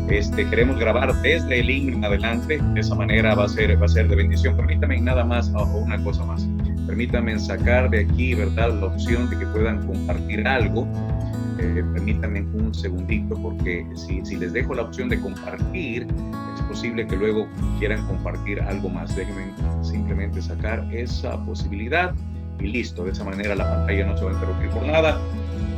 Queremos grabar desde el himno en adelante. De esa manera va a ser de bendición. Permítanme nada más, o una cosa más. Permítanme sacar de aquí, ¿verdad?, la opción de que puedan compartir algo. Permítanme un segundito, porque si les dejo la opción de compartir, es posible que luego quieran compartir algo más. Déjenme simplemente sacar esa posibilidad y listo. De esa manera la pantalla no se va a interrumpir por nada.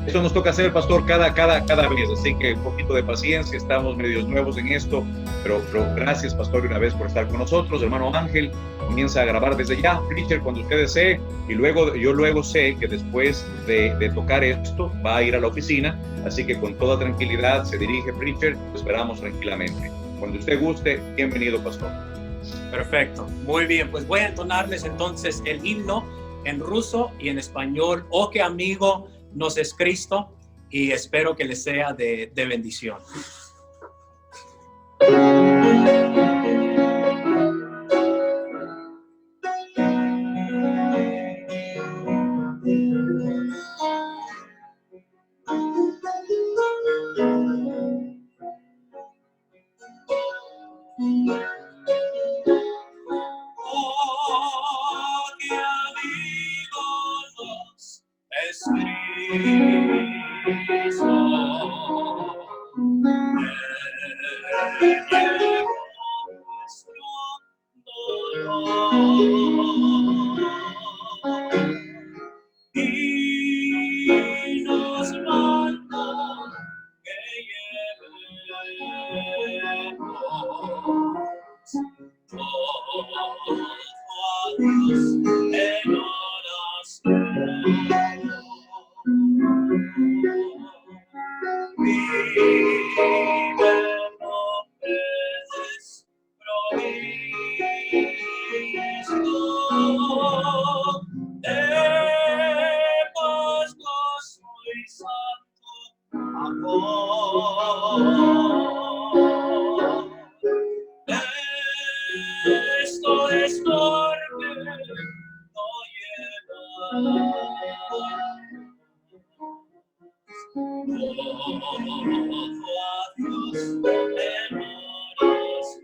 Eso nos toca hacer, pastor, cada vez, así que un poquito de paciencia, estamos medios nuevos en esto, pero gracias, pastor, una vez por estar con nosotros. Hermano Ángel comienza a grabar desde ya, Preacher, cuando usted desee, y yo luego sé que después de tocar esto va a ir a la oficina, así que con toda tranquilidad se dirige, Preacher, lo esperamos tranquilamente. Cuando usted guste, bienvenido, pastor. Perfecto, muy bien, pues voy a entonarles entonces el himno en ruso y en español. Oh, qué amigo nos es Cristo, y espero que les sea de bendición. Oh, qué amigo nos es Cristo, y nos manda que llevemos todo a Dios en oración. Vive profetes provisto de paz, gozo y santo amor. Esto es porque no lleva todo a Dios en oración.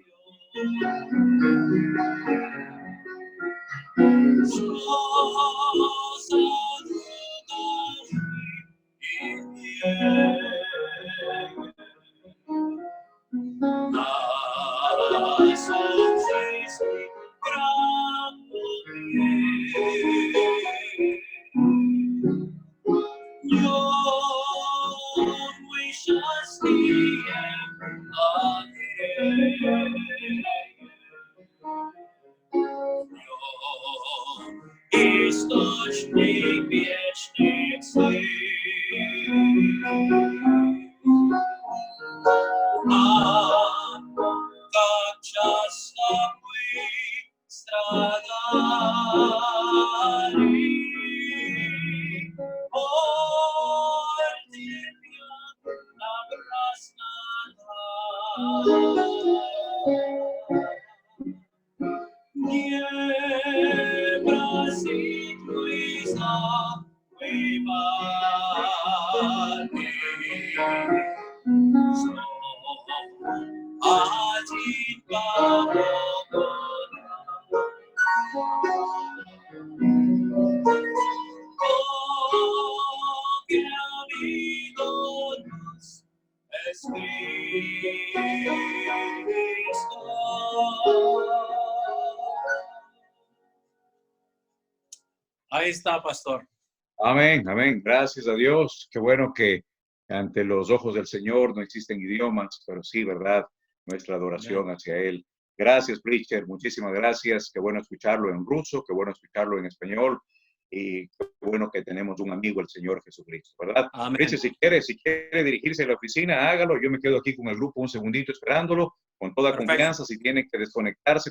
Источник вечных сил, как часто мы страдали, боль терпя напрасно не просить Луиза выводи. Один Бога. Que habido nos es Cristo. Ahí está, pastor. Amén, amén. Gracias a Dios. Qué bueno que ante los ojos del Señor no existen idiomas, pero sí, ¿verdad? Nuestra adoración hacia Él. Gracias, Preacher. Muchísimas gracias. Qué bueno escucharlo en ruso, qué bueno escucharlo en español. Y qué bueno que tenemos un amigo, el Señor Jesucristo, ¿verdad? Amén. Preacher, si quiere dirigirse a la oficina, hágalo. Yo me quedo aquí con el grupo un segundito esperándolo, con toda confianza. Si tiene que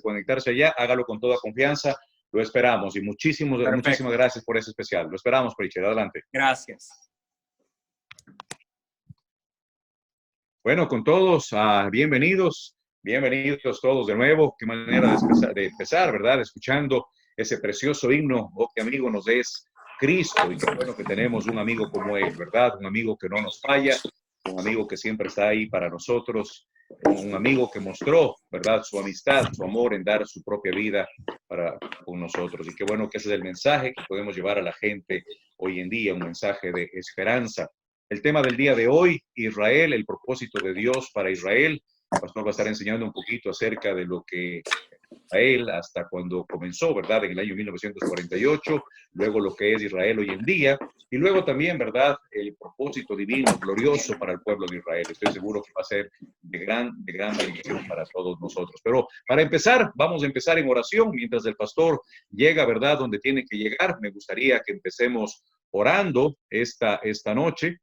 conectarse allá, hágalo con toda confianza. Lo esperamos y muchísimas gracias por ese especial. Lo esperamos, Preacher. Adelante. Gracias. Bueno, con todos, bienvenidos todos de nuevo. Qué manera de empezar, ¿verdad? Escuchando ese precioso himno, oh, que amigo nos es Cristo. Y qué bueno que tenemos un amigo como Él, ¿verdad? Un amigo que no nos falla, un amigo que siempre está ahí para nosotros. un amigo que mostró, ¿verdad?, su amistad, su amor en dar su propia vida con nosotros. Y qué bueno que ese es el mensaje que podemos llevar a la gente hoy en día, un mensaje de esperanza. El tema del día de hoy, Israel, el propósito de Dios para Israel. El pastor va a estar enseñando un poquito acerca de lo que Israel hasta cuando comenzó, ¿verdad? En el año 1948, luego lo que es Israel hoy en día, y luego también, ¿verdad? El propósito divino, glorioso para el pueblo de Israel. Estoy seguro que va a ser de gran bendición para todos nosotros. Pero para empezar, vamos a empezar en oración, mientras el pastor llega, ¿verdad? Donde tiene que llegar. Me gustaría que empecemos orando esta noche.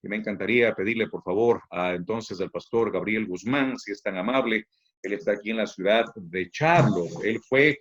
Y me encantaría pedirle, por favor, entonces al pastor Gabriel Guzmán, si es tan amable. Él está aquí en la ciudad de Charlotte. Él fue,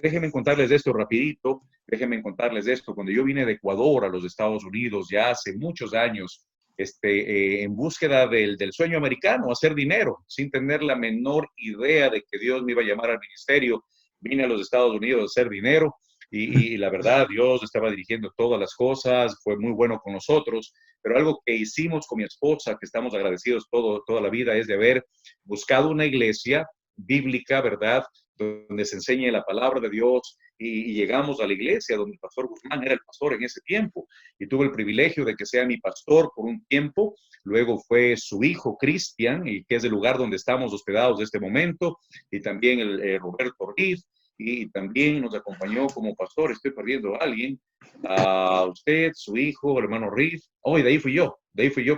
déjenme contarles esto rapidito, déjenme contarles esto. Cuando yo vine de Ecuador a los Estados Unidos ya hace muchos años, en búsqueda del sueño americano, hacer dinero, sin tener la menor idea de que Dios me iba a llamar al ministerio, vine a los Estados Unidos a hacer dinero. Y la verdad, Dios estaba dirigiendo todas las cosas, fue muy bueno con nosotros, pero algo que hicimos con mi esposa, que estamos agradecidos toda la vida, es de haber buscado una iglesia bíblica, ¿verdad?, donde se enseñe la palabra de Dios, y llegamos a la iglesia donde el pastor Guzmán era el pastor en ese tiempo, y tuve el privilegio de que sea mi pastor por un tiempo. Luego fue su hijo Cristian, y que es el lugar donde estamos hospedados en este momento, y también el Roberto Riz, y también nos acompañó como pastor. Estoy perdiendo a alguien, a usted, su hijo, hermano Riz. Oh, y de ahí fui yo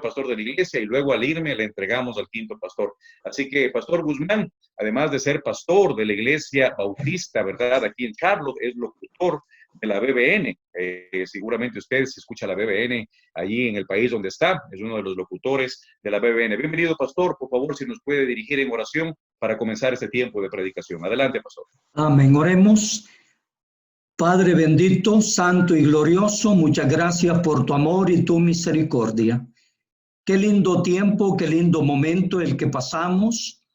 pastor de la iglesia, y luego al irme le entregamos al quinto pastor. Así que pastor Guzmán, además de ser pastor de la iglesia bautista, ¿verdad?, aquí en Charlotte, es locutor de la BBN. Seguramente usted, si escucha la BBN allí en el país donde está, es uno de los locutores de la BBN. Bienvenido, pastor. Por favor, si nos puede dirigir en oración para comenzar este tiempo de predicación. Adelante, pastor. Amén. Oremos. Padre bendito, santo y glorioso, muchas gracias por tu amor y tu misericordia. Qué lindo tiempo, qué lindo momento el que pasamos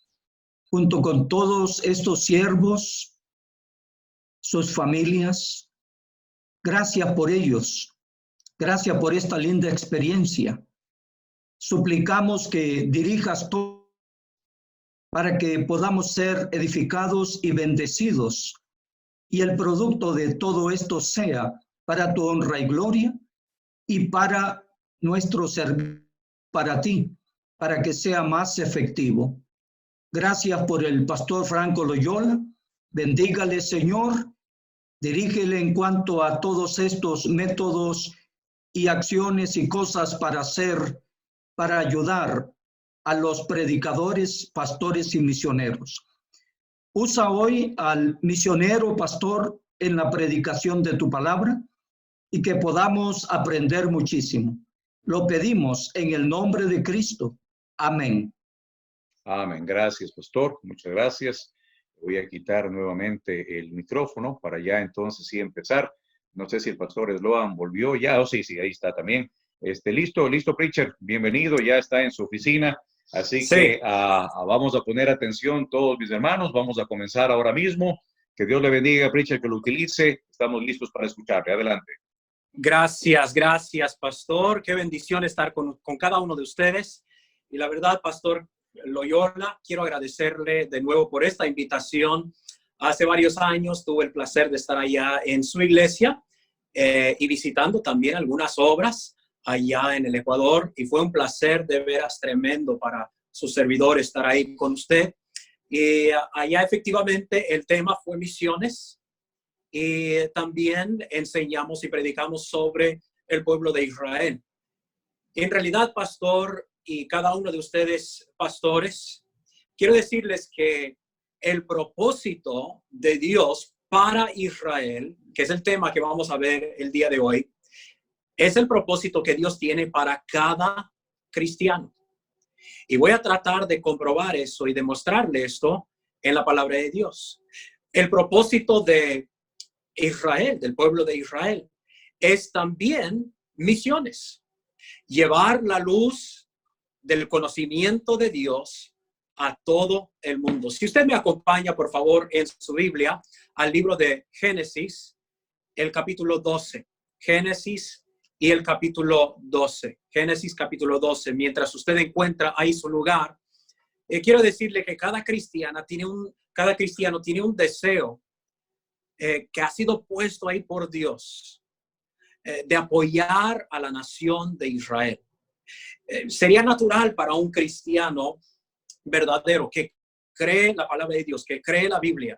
junto con todos estos siervos, sus familias. Gracias por ellos. Gracias por esta linda experiencia. Suplicamos que dirijas todo para que podamos ser edificados y bendecidos, y el producto de todo esto sea para tu honra y gloria y para nuestro servicio para ti, para que sea más efectivo. Gracias por el pastor Franco Loyola. Bendígale, Señor. Dirígele en cuanto a todos estos métodos y acciones y cosas para hacer, para ayudar a los predicadores, pastores y misioneros. Usa hoy al misionero, pastor, en la predicación de tu palabra, y que podamos aprender muchísimo. Lo pedimos en el nombre de Cristo. Amén. Amén. Gracias, pastor. Muchas gracias. Voy a quitar nuevamente el micrófono para ya entonces sí empezar. No sé si el pastor Sloan volvió ya. Sí, ahí está también. Listo, preacher. Bienvenido. Ya está en su oficina. Así sí. Que vamos a poner atención todos mis hermanos. Vamos a comenzar ahora mismo. Que Dios le bendiga, preacher, que lo utilice. Estamos listos para escucharle. Adelante. Gracias, pastor. Qué bendición estar con cada uno de ustedes. Y la verdad, pastor Loyola, quiero agradecerle de nuevo por esta invitación. Hace varios años tuve el placer de estar allá en su iglesia y visitando también algunas obras allá en el Ecuador, y fue un placer de veras tremendo para su servidor estar ahí con usted. Y allá efectivamente el tema fue misiones, y también enseñamos y predicamos sobre el pueblo de Israel. Y en realidad, pastor, y cada uno de ustedes, pastores, quiero decirles que el propósito de Dios para Israel, que es el tema que vamos a ver el día de hoy, es el propósito que Dios tiene para cada cristiano. Y voy a tratar de comprobar eso y demostrarle esto en la palabra de Dios. El propósito de Israel, del pueblo de Israel, es también misiones. Llevar la luz del conocimiento de Dios a todo el mundo. Si usted me acompaña, por favor, en su Biblia, al libro de Génesis, el capítulo 12. Génesis y el capítulo 12. Génesis capítulo 12. Mientras usted encuentra ahí su lugar, quiero decirle que cada cristiano tiene un deseo que ha sido puesto ahí por Dios de apoyar a la nación de Israel. Sería natural para un cristiano verdadero que cree la palabra de Dios, que cree la Biblia,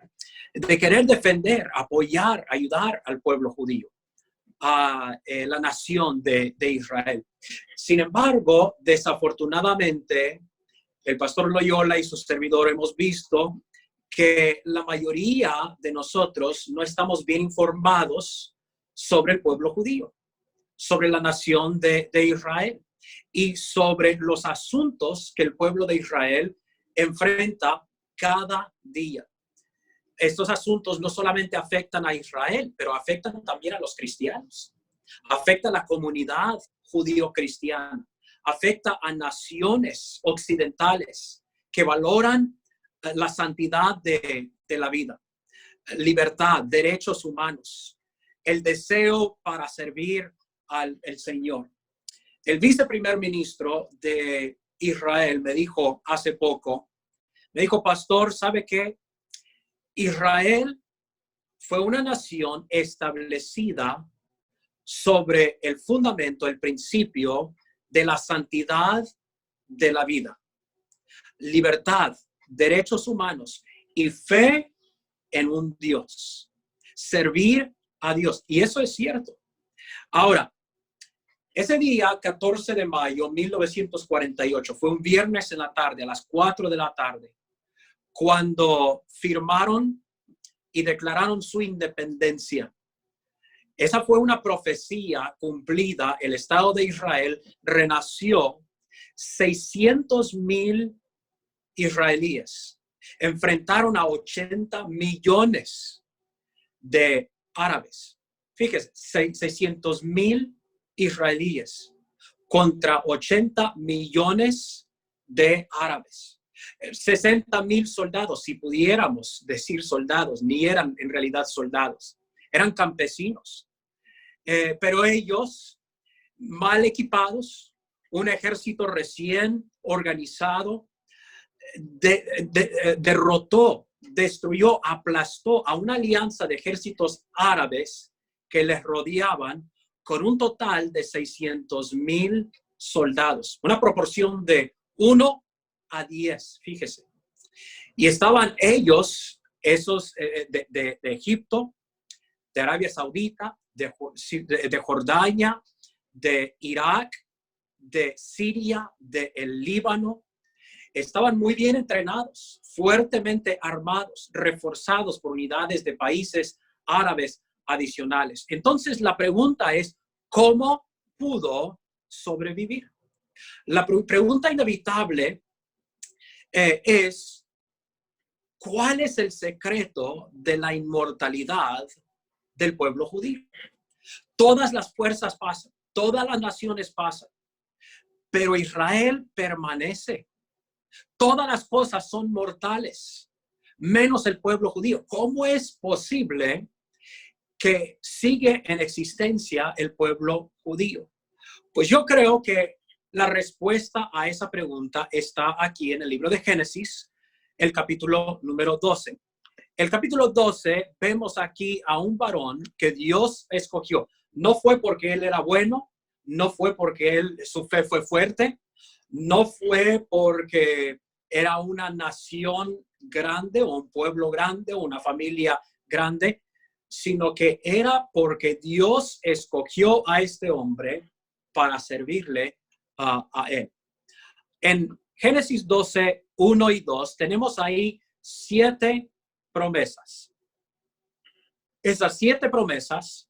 de querer defender, apoyar, ayudar al pueblo judío, a la nación de Israel. Sin embargo, desafortunadamente, el pastor Loyola y su servidor hemos visto que la mayoría de nosotros no estamos bien informados sobre el pueblo judío, sobre la nación de Israel y sobre los asuntos que el pueblo de Israel enfrenta cada día. Estos asuntos no solamente afectan a Israel, pero afectan también a los cristianos. Afecta a la comunidad judío-cristiana. Afecta a naciones occidentales que valoran la santidad de la vida, libertad, derechos humanos, el deseo para servir al Señor. El viceprimer ministro de Israel me dijo hace poco, pastor, ¿sabe qué? Israel fue una nación establecida sobre el fundamento, el principio de la santidad de la vida, libertad, derechos humanos y fe en un Dios, servir a Dios. Y eso es cierto. Ahora, ese día, 14 de mayo de 1948, fue un viernes en la tarde, a las 4 de la tarde, cuando firmaron y declararon su independencia. Esa fue una profecía cumplida. El Estado de Israel renació. 600,000 israelíes enfrentaron a 80 millones de árabes. Fíjese, 600,000 israelíes contra 80 millones de árabes. 60,000 soldados, si pudiéramos decir soldados, ni eran en realidad soldados, eran campesinos. Pero ellos, mal equipados, un ejército recién organizado, derrotó, destruyó, aplastó a una alianza de ejércitos árabes que les rodeaban con un total de 600,000 soldados, una proporción de 1 a 10, fíjese. Y estaban ellos, esos de Egipto, de Arabia Saudita, de Jordania, de Irak, de Siria, de el Líbano. Estaban muy bien entrenados, fuertemente armados, reforzados por unidades de países árabes adicionales. Entonces la pregunta es, ¿cómo pudo sobrevivir? La pregunta inevitable es, ¿cuál es el secreto de la inmortalidad del pueblo judío? Todas las fuerzas pasan, todas las naciones pasan, pero Israel permanece. Todas las cosas son mortales, menos el pueblo judío. ¿Cómo es posible que sigue en existencia el pueblo judío? Pues yo creo que la respuesta a esa pregunta está aquí en el libro de Génesis, el capítulo número 12. El capítulo 12 vemos aquí a un varón que Dios escogió. No fue porque él era bueno, no fue porque su fe fue fuerte, no fue porque era una nación grande o un pueblo grande o una familia grande, sino que era porque Dios escogió a este hombre para servirle a él. En Génesis 12, 1 y 2 tenemos ahí 7 promesas. Esas 7 promesas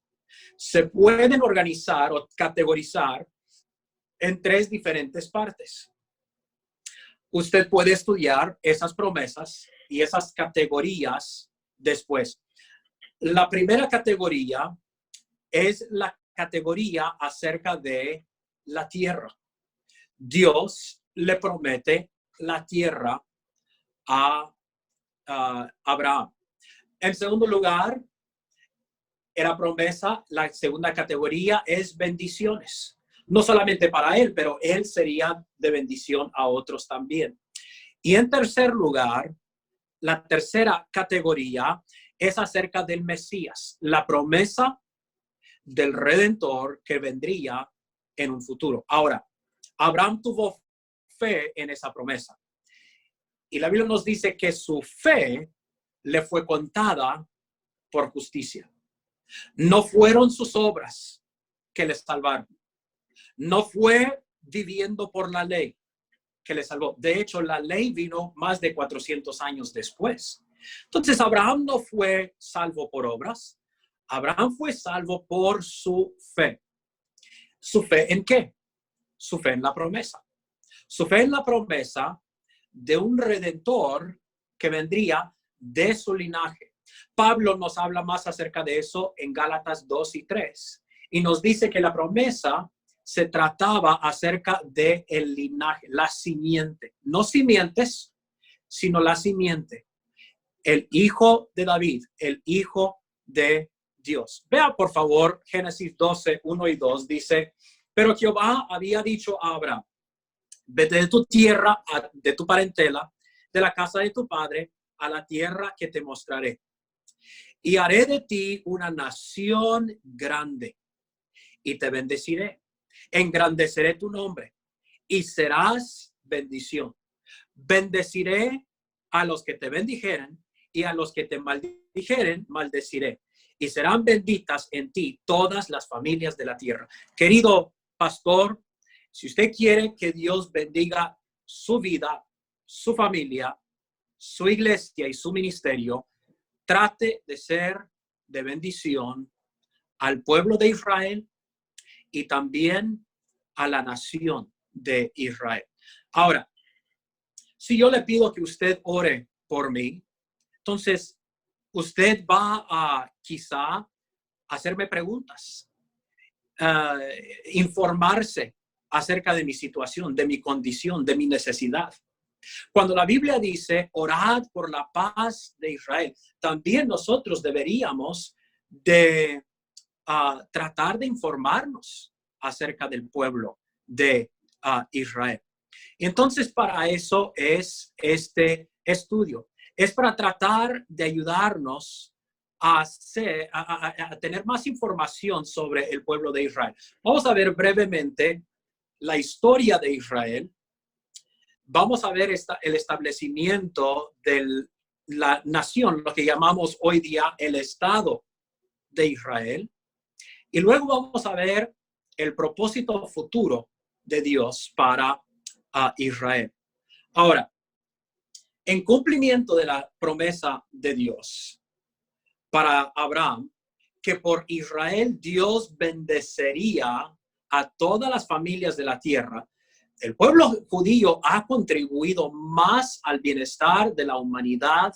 se pueden organizar o categorizar en 3 diferentes partes. Usted puede estudiar esas promesas y esas categorías después. La primera categoría es la categoría acerca de la tierra. Dios le promete la tierra a Abraham. En segundo lugar, la promesa, la segunda categoría es bendiciones. No solamente para él, pero él sería de bendición a otros también. Y en tercer lugar, la tercera categoría es acerca del Mesías, la promesa del Redentor que vendría en un futuro. Ahora, Abraham tuvo fe en esa promesa. Y la Biblia nos dice que su fe le fue contada por justicia. No fueron sus obras que le salvaron. No fue viviendo por la ley que le salvó. De hecho, la ley vino más de 400 años después. Entonces, Abraham no fue salvo por obras. Abraham fue salvo por su fe. ¿Su fe en qué? Su fe en la promesa. Su fe en la promesa de un redentor que vendría de su linaje. Pablo nos habla más acerca de eso en Gálatas 2 y 3. Y nos dice que la promesa se trataba acerca de el linaje, la simiente. No simientes, sino la simiente. El hijo de David, el hijo de Dios. Vea, por favor, Génesis 12, 1 y 2 dice, pero Jehová había dicho a Abraham, vete de tu tierra, de tu parentela, de la casa de tu padre, a la tierra que te mostraré. Y haré de ti una nación grande, y te bendeciré. Engrandeceré tu nombre, y serás bendición. Bendeciré a los que te bendijeren, y a los que te maldijeren, maldeciré. Y serán benditas en ti todas las familias de la tierra. Querido pastor, si usted quiere que Dios bendiga su vida, su familia, su iglesia y su ministerio, trate de ser de bendición al pueblo de Israel y también a la nación de Israel. Ahora, si yo le pido que usted ore por mí, entonces usted va a quizá hacerme preguntas, informarse acerca de mi situación, de mi condición, de mi necesidad. Cuando la Biblia dice, orad por la paz de Israel, también nosotros deberíamos de tratar de informarnos acerca del pueblo de Israel. Y entonces para eso es este estudio. Es para tratar de ayudarnos a tener más información sobre el pueblo de Israel. Vamos a ver brevemente la historia de Israel. Vamos a ver el establecimiento de la nación, lo que llamamos hoy día el Estado de Israel. Y luego vamos a ver el propósito futuro de Dios para Israel. Ahora, en cumplimiento de la promesa de Dios para Abraham, que por Israel Dios bendecería a todas las familias de la tierra, el pueblo judío ha contribuido más al bienestar de la humanidad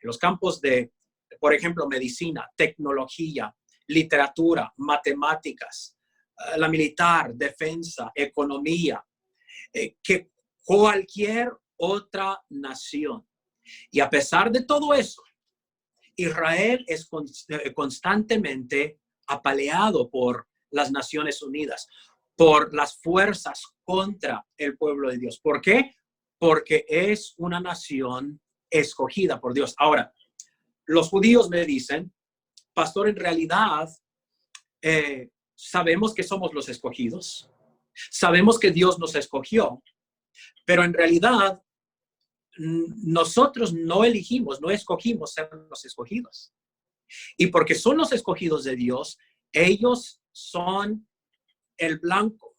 en los campos de, por ejemplo, medicina, tecnología, literatura, matemáticas, la militar, defensa, economía, que cualquier otra nación. Y a pesar de todo eso, Israel es constantemente apaleado por las Naciones Unidas, por las fuerzas contra el pueblo de Dios. ¿Por qué? Porque es una nación escogida por Dios. Ahora, los judíos me dicen, pastor, en realidad sabemos que somos los escogidos, sabemos que Dios nos escogió, pero en realidad nosotros no elegimos, no escogimos ser los escogidos. Y porque son los escogidos de Dios, ellos son el blanco,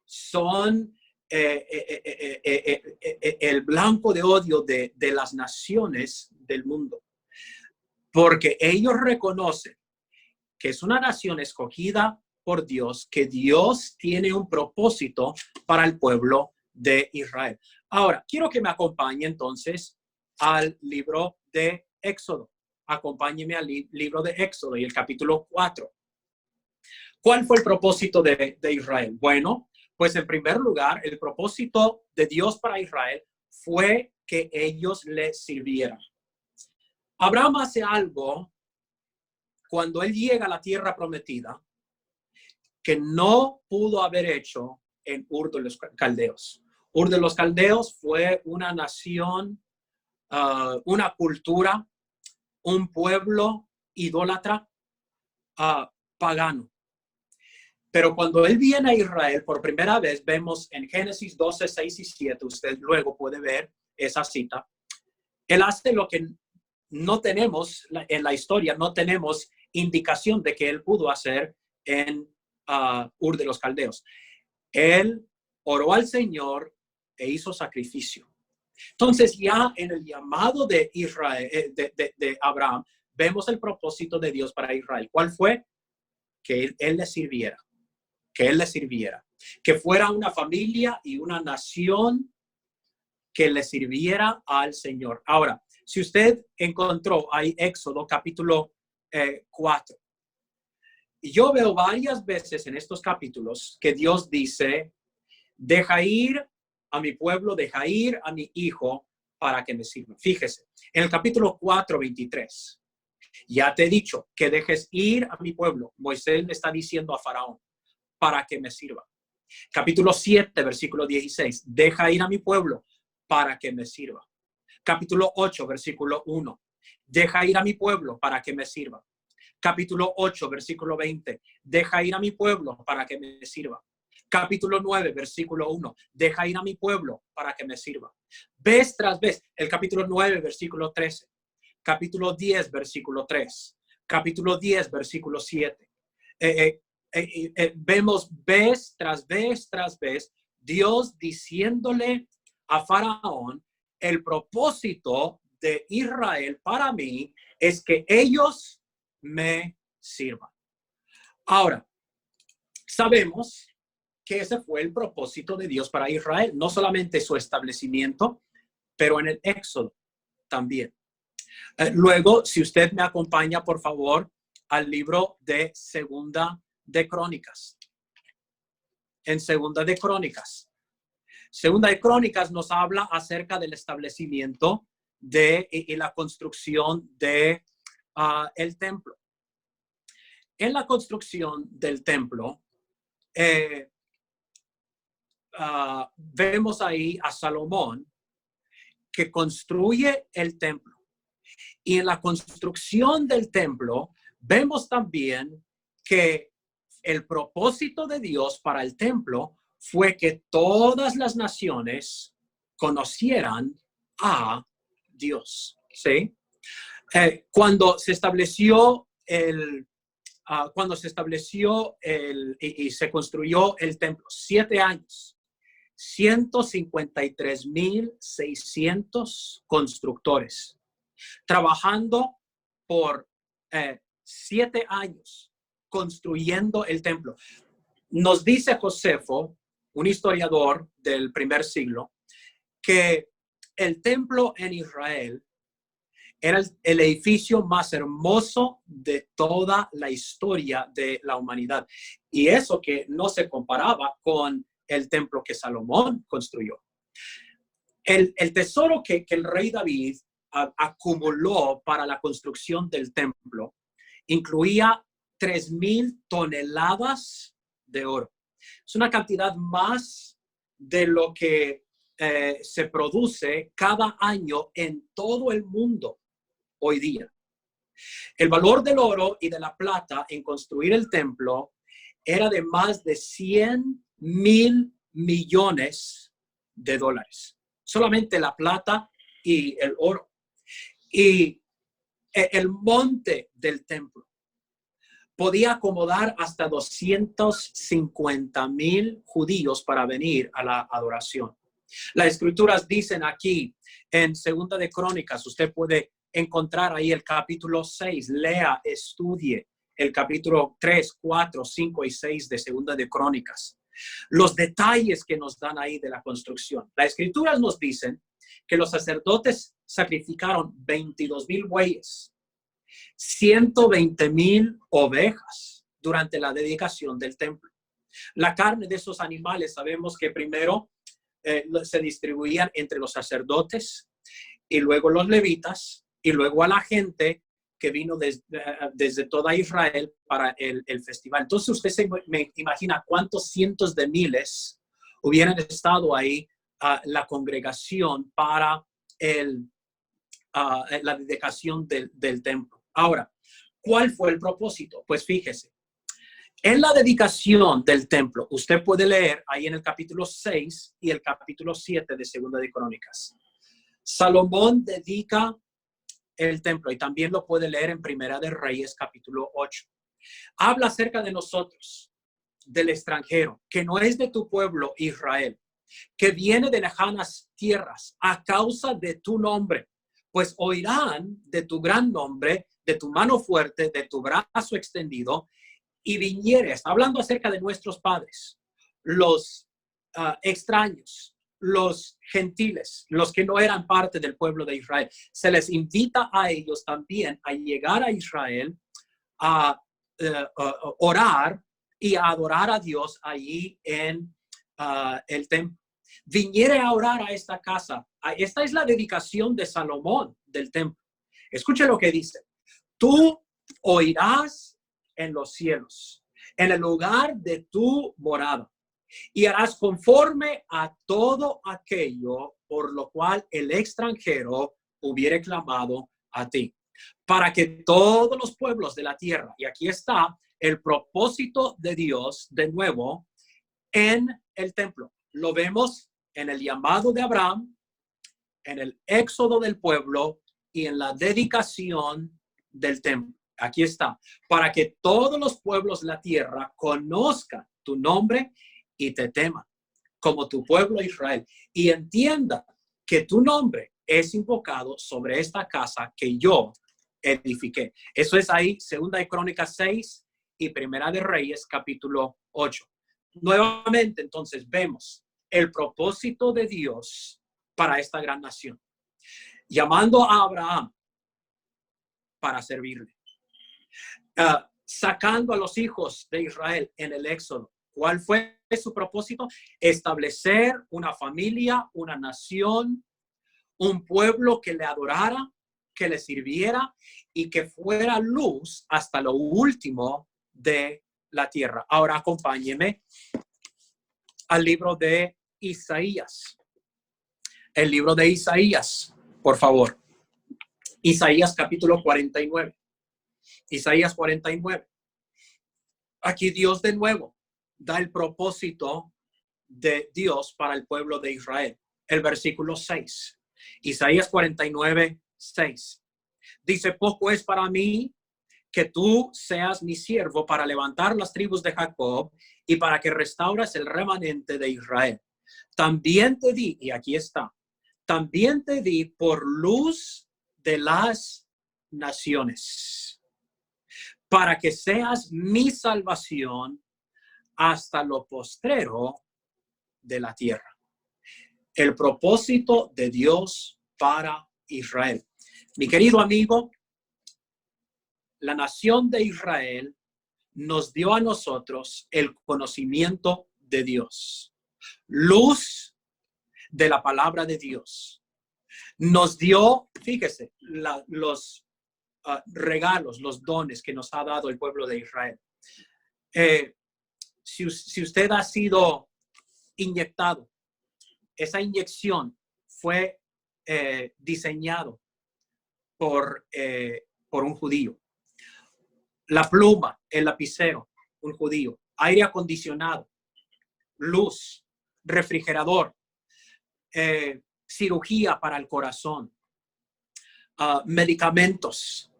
son el blanco de odio de las naciones del mundo. Porque ellos reconocen que es una nación escogida por Dios, que Dios tiene un propósito para el pueblo de Israel. Ahora, quiero que me acompañe entonces al libro de Éxodo. Acompáñeme al libro de Éxodo y el capítulo 4. ¿Cuál fue el propósito de Israel? Bueno, pues en primer lugar, el propósito de Dios para Israel fue que ellos le sirvieran. Abraham hace algo cuando él llega a la tierra prometida que no pudo haber hecho en Ur de los Caldeos. Ur de los Caldeos fue una nación, una cultura, un pueblo idólatra, pagano. Pero cuando él viene a Israel por primera vez, vemos en Génesis 12, 6 y 7, usted luego puede ver esa cita, él hace lo que no tenemos en la historia, no tenemos indicación de que él pudo hacer en Ur de los Caldeos. Él oró al Señor e hizo sacrificio. Entonces ya en el llamado de Israel, de Abraham, vemos el propósito de Dios para Israel. ¿Cuál fue? Que él le sirviera. Que él le sirviera. Que fuera una familia y una nación que le sirviera al Señor. Ahora, si usted encontró ahí Éxodo capítulo 4, y yo veo varias veces en estos capítulos que Dios dice, deja ir a mi pueblo, deja ir a mi hijo para que me sirva. Fíjese, en el capítulo 4, 23, ya te he dicho que dejes ir a mi pueblo. Moisés le está diciendo a Faraón, para que me sirva. Capítulo 7, versículo 16, deja ir a mi pueblo para que me sirva. Capítulo 8, versículo 1, deja ir a mi pueblo para que me sirva. Capítulo 8, versículo 20, deja ir a mi pueblo para que me sirva. Capítulo 9, versículo 1, deja ir a mi pueblo para que me sirva. Vez tras vez, el capítulo 9, versículo 13, capítulo 10, versículo 3, capítulo 10, versículo 7. Vemos vez tras vez tras vez Dios diciéndole a Faraón, el propósito de Israel para mí es que ellos me sirvan. Ahora, sabemos que ese fue el propósito de Dios para Israel, no solamente su establecimiento, pero en el Éxodo también. Luego, si usted me acompaña, por favor, al libro de Segunda de Crónicas. En Segunda de Crónicas. Segunda de Crónicas nos habla acerca del establecimiento y la construcción de el templo. En la construcción del templo, vemos ahí a Salomón que construye el templo. Y en la construcción del templo, vemos también que el propósito de Dios para el templo fue que todas las naciones conocieran a Dios. ¿Sí? Cuando se estableció y se construyó el templo, 7 años, 153,600 constructores trabajando por 7 años construyendo el templo. Nos dice Josefo, un historiador del primer siglo, que el templo en Israel era el edificio más hermoso de toda la historia de la humanidad. Y eso que no se comparaba con el templo que Salomón construyó. El tesoro que el rey David acumuló para la construcción del templo incluía 3,000 toneladas de oro. Es una cantidad más de lo que se produce cada año en todo el mundo hoy día. El valor del oro y de la plata en construir el templo era de más de 100,000 millones de dólares. Solamente la plata y el oro. Y el monte del templo podía acomodar hasta 250,000 judíos para venir a la adoración. Las escrituras dicen aquí en Segunda de Crónicas, usted puede encontrar ahí el capítulo 6, lea, estudie el capítulo 3, 4, 5 y 6 de Segunda de Crónicas. Los detalles que nos dan ahí de la construcción. Las escrituras nos dicen que los sacerdotes sacrificaron 22,000 bueyes, 120,000 ovejas durante la dedicación del templo. La carne de esos animales sabemos que primero se distribuían entre los sacerdotes y luego los levitas y luego a la gente que vino desde toda Israel para el festival. Entonces usted me imagina cuántos cientos de miles hubieran estado ahí la congregación para la dedicación del templo. Ahora, ¿cuál fue el propósito? Pues fíjese, en la dedicación del templo, usted puede leer ahí en el capítulo 6 y el capítulo 7 de Segunda de Crónicas. Salomón dedica el templo y también lo puede leer en Primera de Reyes, capítulo 8. Habla acerca de nosotros, del extranjero, que no es de tu pueblo Israel, que viene de lejanas tierras a causa de tu nombre, pues oirán de tu gran nombre, de tu mano fuerte, de tu brazo extendido, y vinieres, hablando acerca de nuestros padres, los extraños, los gentiles, los que no eran parte del pueblo de Israel. Se les invita a ellos también a llegar a Israel, a orar y a adorar a Dios allí en el templo. Viniere a orar a esta casa. Esta es la dedicación de Salomón del templo. Escuche lo que dice. Tú oirás en los cielos, en el lugar de tu morada, y harás conforme a todo aquello por lo cual el extranjero hubiere clamado a ti, para que todos los pueblos de la tierra, y aquí está el propósito de Dios de nuevo en el templo. Lo vemos en el llamado de Abraham, en el éxodo del pueblo y en la dedicación del templo. Aquí está, para que todos los pueblos de la tierra conozcan tu nombre y te teman, como tu pueblo Israel, y entiendan que tu nombre es invocado sobre esta casa que yo edifiqué. Eso es ahí, Segunda de Crónicas 6 y Primera de Reyes, capítulo 8. Nuevamente, entonces, vemos el propósito de Dios para esta gran nación, llamando a Abraham para servirle. Sacando a los hijos de Israel en el éxodo. ¿Cuál fue su propósito? Establecer una familia, una nación, un pueblo que le adorara, que le sirviera y que fuera luz hasta lo último de la tierra. Ahora acompáñeme al libro de Isaías. El libro de Isaías, por favor. Isaías capítulo 49. Isaías 49. Aquí Dios de nuevo da el propósito de Dios para el pueblo de Israel. El versículo 6. Isaías 49, 6. Dice, poco es para mí que tú seas mi siervo para levantar las tribus de Jacob y para que restaures el remanente de Israel. También te di, y aquí está, también te di por luz de las naciones, para que seas mi salvación hasta lo postrero de la tierra. El propósito de Dios para Israel. Mi querido amigo, la nación de Israel nos dio a nosotros el conocimiento de Dios, luz de la palabra de Dios. Nos dio, fíjese, los regalos, los dones que nos ha dado el pueblo de Israel. Si usted ha sido inyectado, esa inyección fue diseñado por un judío. La pluma, el lapicero, un judío. Aire acondicionado, luz, refrigerador, cirugía para el corazón, medicamentos.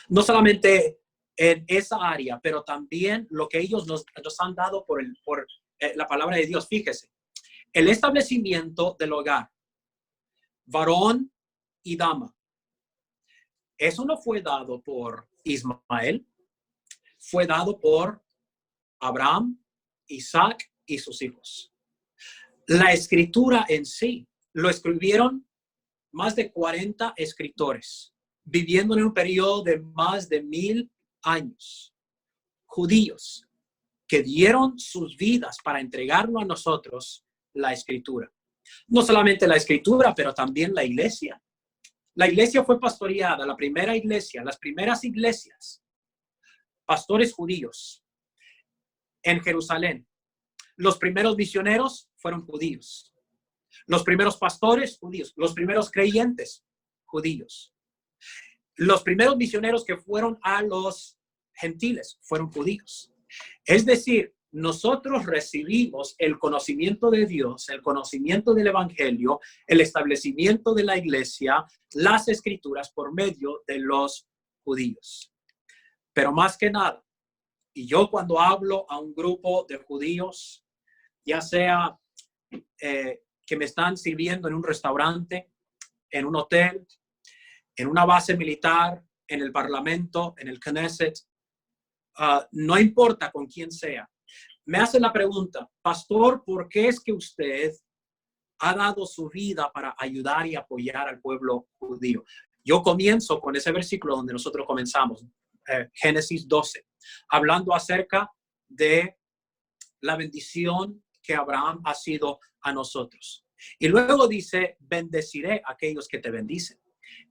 No solamente en esa área, pero también lo que ellos nos han dado por la palabra de Dios. Fíjese, el establecimiento del hogar, varón y dama. Eso no fue dado por Ismael, fue dado por Abraham, Isaac y sus hijos. La escritura en sí lo escribieron más de 40 escritores, viviendo en un periodo de más de 1000 años. Judíos que dieron sus vidas para entregarnos a nosotros la escritura. No solamente la escritura, pero también la iglesia. La iglesia fue pastoreada, la primera iglesia, las primeras iglesias, pastores judíos en Jerusalén. Los primeros misioneros fueron judíos. Los primeros pastores, judíos. Los primeros creyentes, judíos. Los primeros misioneros que fueron a los gentiles fueron judíos. Es decir, nosotros recibimos el conocimiento de Dios, el conocimiento del evangelio, el establecimiento de la iglesia, las escrituras por medio de los judíos. Pero más que nada, y yo cuando hablo a un grupo de judíos, ya sea que me están sirviendo en un restaurante, en un hotel, en una base militar, en el parlamento, en el Knesset, no importa con quién sea, me hacen la pregunta, pastor, ¿por qué es que usted ha dado su vida para ayudar y apoyar al pueblo judío? Yo comienzo con ese versículo donde nosotros comenzamos, Génesis 12, hablando acerca de la bendición que Abraham ha sido a nosotros. Y luego dice, bendeciré a aquellos que te bendicen.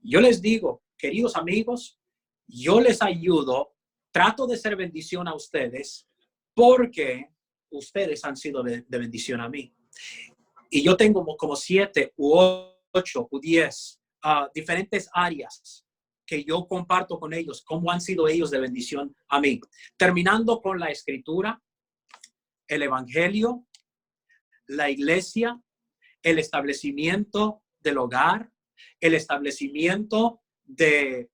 Yo les digo, queridos amigos, yo les ayudo, trato de ser bendición a ustedes porque ustedes han sido de bendición a mí. Y yo tengo como 7 u 8 u 10 diferentes áreas que yo comparto con ellos, cómo han sido ellos de bendición a mí. Terminando con la escritura, el evangelio, la iglesia, el establecimiento del hogar, el establecimiento de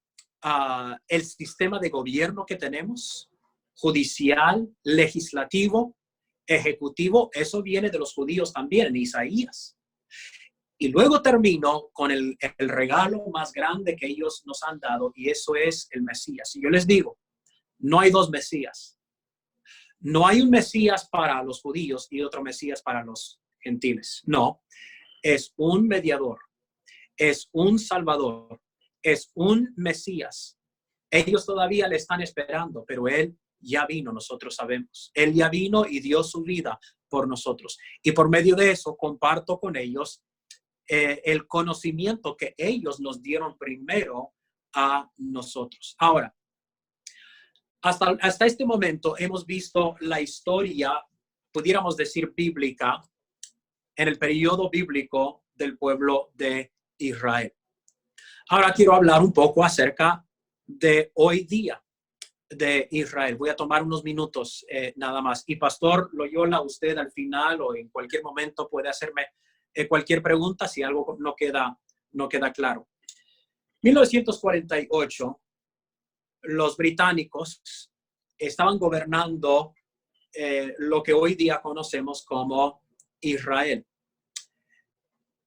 el sistema de gobierno que tenemos, judicial, legislativo, ejecutivo. Eso viene de los judíos también en Isaías. Y luego termino con el regalo más grande que ellos nos han dado, y eso es el Mesías. Y yo les digo, no hay dos Mesías. No hay un Mesías para los judíos y otro Mesías para los gentiles. No, es un mediador, es un salvador, es un Mesías. Ellos todavía le están esperando, pero él ya vino, nosotros sabemos. Él ya vino y dio su vida por nosotros. Y por medio de eso comparto con ellos el conocimiento que ellos nos dieron primero a nosotros. Ahora, hasta este momento hemos visto la historia, pudiéramos decir bíblica, en el periodo bíblico del pueblo de Israel. Ahora quiero hablar un poco acerca de hoy día de Israel. Voy a tomar unos minutos nada más. Y Pastor Loyola, usted al final o en cualquier momento puede hacerme cualquier pregunta si algo no queda claro. 1948, los británicos estaban gobernando lo que hoy día conocemos como Israel.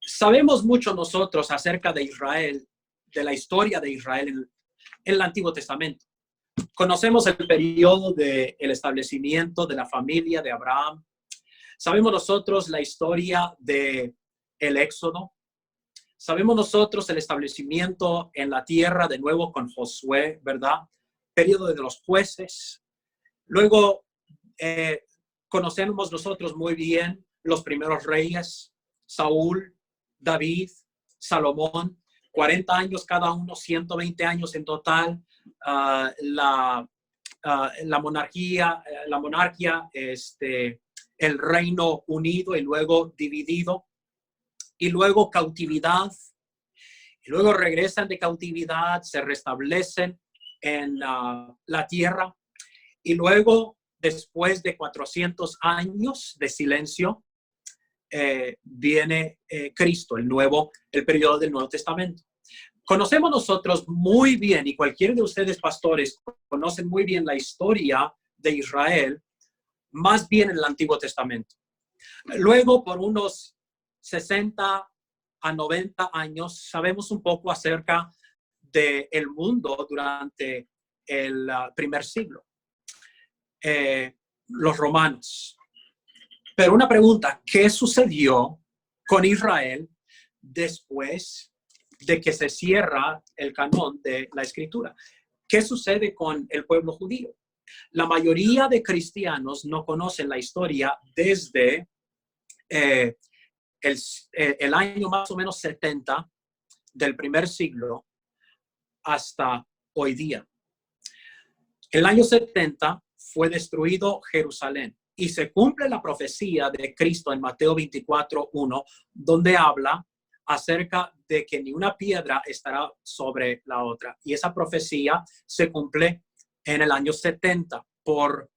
Sabemos mucho nosotros acerca de Israel, de la historia de Israel en el Antiguo Testamento. Conocemos el periodo del establecimiento de la familia de Abraham. Sabemos nosotros la historia del Éxodo. Sabemos nosotros el establecimiento en la tierra de nuevo con Josué, ¿verdad? Periodo de los jueces. Luego conocemos nosotros muy bien los primeros reyes, Saúl, David, Salomón, 40 años cada uno, 120 años en total. La monarquía, el reino unido y luego dividido, y luego cautividad, y luego regresan de cautividad, se restablecen en la tierra, y luego después de 400 años de silencio viene Cristo, el periodo del Nuevo Testamento. Conocemos nosotros muy bien, y cualquiera de ustedes pastores conocen muy bien la historia de Israel, más bien en el Antiguo Testamento. Luego, por unos 60 a 90 años, sabemos un poco acerca del mundo durante el primer siglo. Los romanos. Pero una pregunta, ¿qué sucedió con Israel después de que se cierra el canon de la Escritura? ¿Qué sucede con el pueblo judío? La mayoría de cristianos no conocen la historia desde el año más o menos 70 del primer siglo hasta hoy día. El año 70 fue destruido Jerusalén. y se cumple la profecía de Cristo en Mateo 24:1, donde habla acerca de que ni una piedra estará sobre la otra. Y esa profecía se cumple en el año 70 por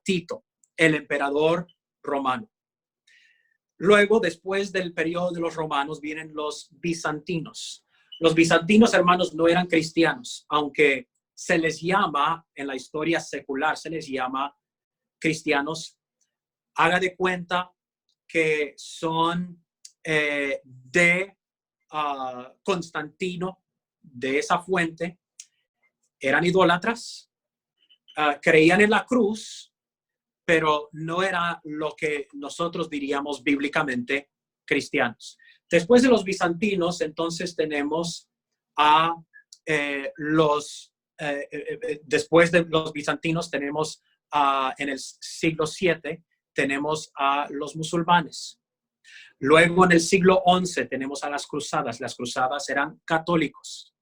Tito, el emperador romano. Luego, después del periodo de los romanos, vienen los bizantinos. Los bizantinos, hermanos, no eran cristianos, aunque se les llama, en la historia secular, se les llama cristianos. Haga de cuenta que son de Constantino, de esa fuente. Eran idólatras, creían en la cruz, pero no era lo que nosotros diríamos bíblicamente cristianos. Después de los bizantinos, entonces tenemos a después de los bizantinos tenemos en el siglo VII, tenemos a los musulmanes. Luego en el siglo XI tenemos a las cruzadas. Las cruzadas eran católicos.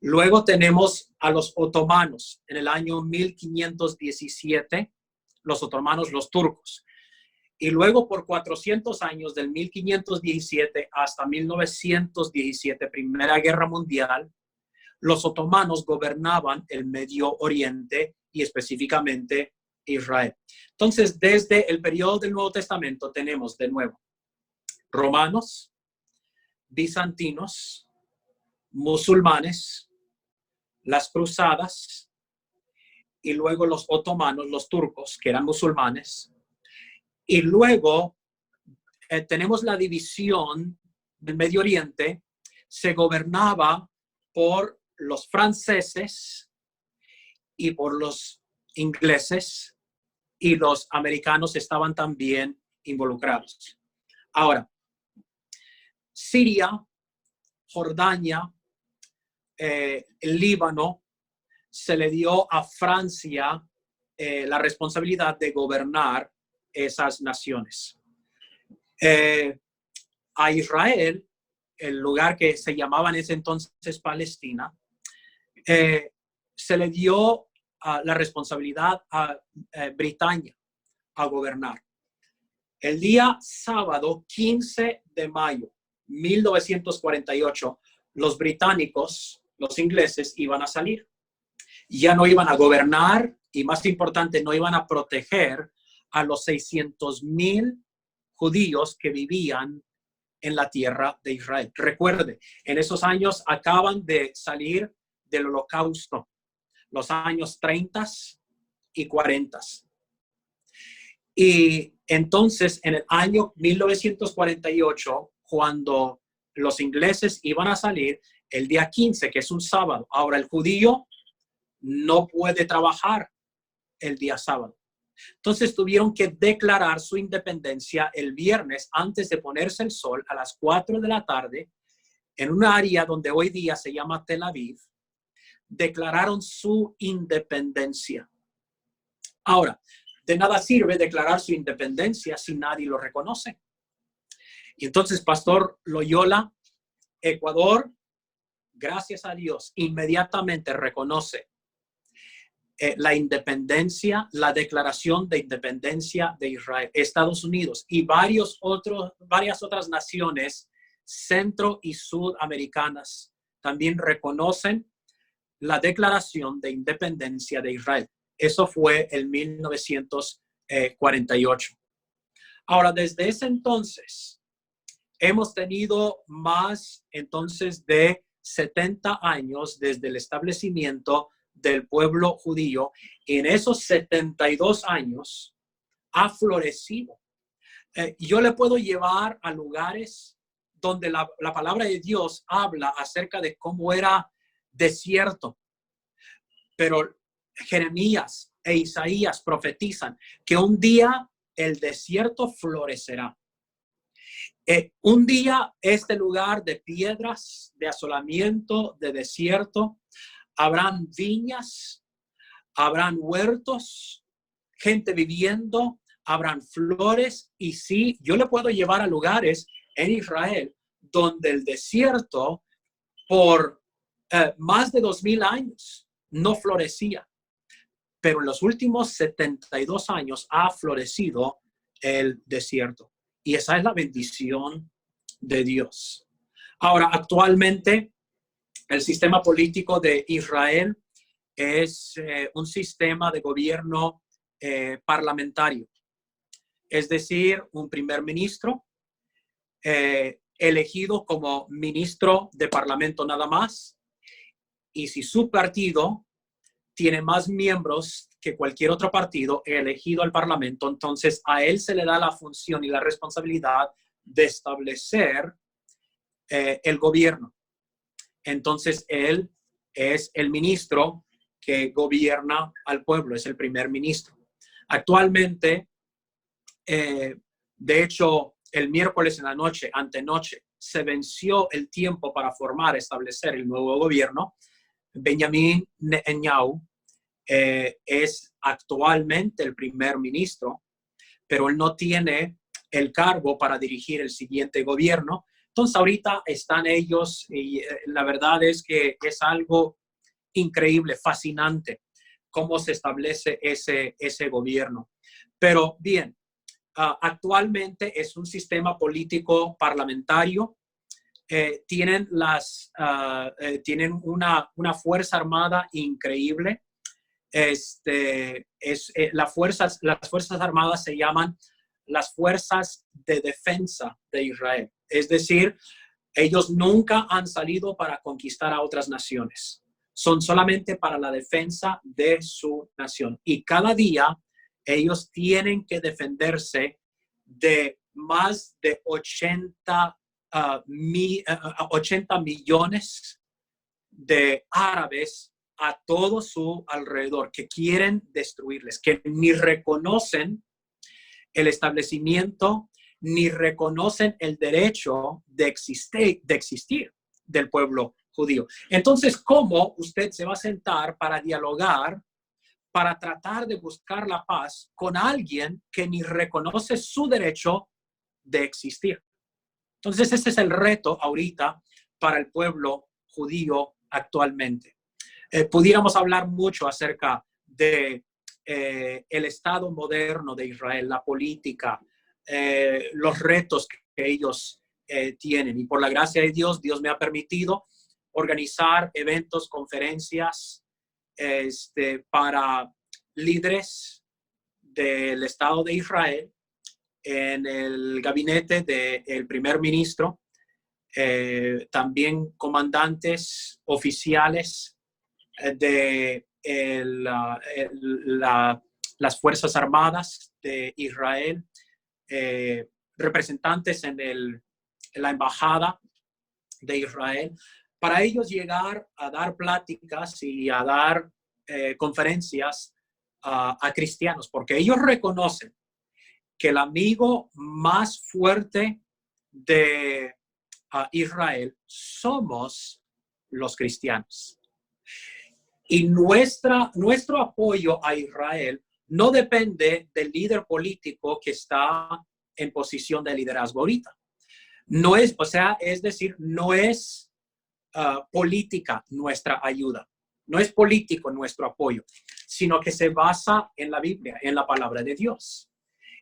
Luego tenemos a los otomanos en el año 1517. Los otomanos, los turcos. Y luego por 400 años, del 1517 hasta 1917, Primera Guerra Mundial, los otomanos gobernaban el Medio Oriente y específicamente Israel. Entonces, desde el periodo del Nuevo Testamento tenemos de nuevo romanos, bizantinos, musulmanes, las cruzadas, y luego los otomanos, los turcos, que eran musulmanes. Y luego tenemos la división del Medio Oriente. Se gobernaba por los franceses y por los ingleses, y los americanos estaban también involucrados. Ahora, Siria, Jordania, el Líbano, se le dio a Francia la responsabilidad de gobernar esas naciones. A Israel, el lugar que se llamaba en ese entonces Palestina, se le dio la responsabilidad a Britania a gobernar. El día sábado 15 de mayo 1948, los británicos, los ingleses, iban a salir. Ya no iban a gobernar y, más importante, no iban a proteger a los 600,000 judíos que vivían en la tierra de Israel. Recuerde, en esos años acaban de salir del Holocausto, los años 30 y 40. Y entonces, en el año 1948, cuando los ingleses iban a salir, el día 15, que es un sábado, ahora el judío no puede trabajar el día sábado. Entonces tuvieron que declarar su independencia el viernes antes de ponerse el sol a las 4 de la tarde en un área donde hoy día se llama Tel Aviv. Declararon su independencia. Ahora, de nada sirve declarar su independencia si nadie lo reconoce. Y entonces, Pastor Loyola, Ecuador, gracias a Dios, inmediatamente reconoce la independencia, la declaración de independencia de Israel. Estados Unidos y varias otras naciones centro y sudamericanas también reconocen la declaración de independencia de Israel. Eso fue en 1948. Ahora, desde ese entonces, hemos tenido más entonces de 70 años desde el establecimiento del pueblo judío. En esos 72 años ha florecido. Yo le puedo llevar a lugares donde la palabra de Dios habla acerca de cómo era desierto, pero Jeremías e Isaías profetizan que un día el desierto florecerá. Un día este lugar de piedras, de asolamiento, de desierto, habrán viñas, habrán huertos, gente viviendo, habrán flores. Y sí, yo le puedo llevar a lugares en Israel donde el desierto por más de 2000 años no florecía. pero en los últimos 72 años ha florecido el desierto. Y esa es la bendición de Dios. Ahora, actualmente, el sistema político de Israel es un sistema de gobierno parlamentario. Es decir, un primer ministro elegido como ministro de parlamento nada más. Y si su partido tiene más miembros que cualquier otro partido elegido al parlamento, entonces a él se le da la función y la responsabilidad de establecer el gobierno. Entonces él es el ministro que gobierna al pueblo, es el primer ministro. Actualmente, de hecho, el miércoles en la noche, antenoche, se venció el tiempo para formar, establecer el nuevo gobierno. Benjamín Netanyahu es actualmente el primer ministro, pero él no tiene el cargo para dirigir el siguiente gobierno. Entonces ahorita están ellos y la verdad es que es algo increíble, fascinante cómo se establece ese gobierno. Pero bien, actualmente es un sistema político parlamentario. Tienen una fuerza armada increíble. Las fuerzas armadas se llaman las fuerzas de defensa de Israel. Es decir, ellos nunca han salido para conquistar a otras naciones. Son solamente para la defensa de su nación. Y cada día ellos tienen que defenderse de más de 80 millones de árabes a todo su alrededor que quieren destruirles, que ni reconocen el establecimiento, ni reconocen el derecho de existir del pueblo judío. Entonces, ¿cómo usted se va a sentar para dialogar, para tratar de buscar la paz con alguien que ni reconoce su derecho de existir? Entonces, este es el reto ahorita para el pueblo judío actualmente. Pudiéramos hablar mucho acerca de el Estado moderno de Israel, la política, los retos que ellos tienen. Y por la gracia de Dios, Dios me ha permitido organizar eventos, conferencias para líderes del Estado de Israel en el gabinete del primer ministro, también comandantes oficiales de las Fuerzas Armadas de Israel, representantes en la Embajada de Israel, para ellos llegar a dar pláticas y a dar conferencias a cristianos, porque ellos reconocen que el amigo más fuerte de Israel somos los cristianos. Y nuestro apoyo a Israel no depende del líder político que está en posición de liderazgo ahorita. No es, es decir, no es política nuestra ayuda, no es político nuestro apoyo, sino que se basa en la Biblia, en la palabra de Dios.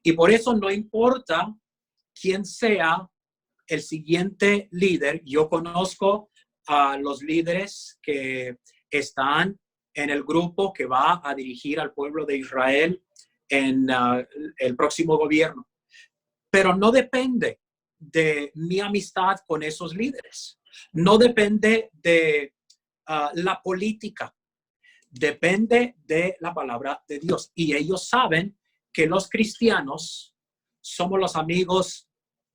Y por eso no importa quién sea el siguiente líder. Yo conozco a los líderes que están en el grupo que va a dirigir al pueblo de Israel en el próximo gobierno. Pero no depende de mi amistad con esos líderes. No depende de la política. Depende de la palabra de Dios. Y ellos saben que los cristianos somos los amigos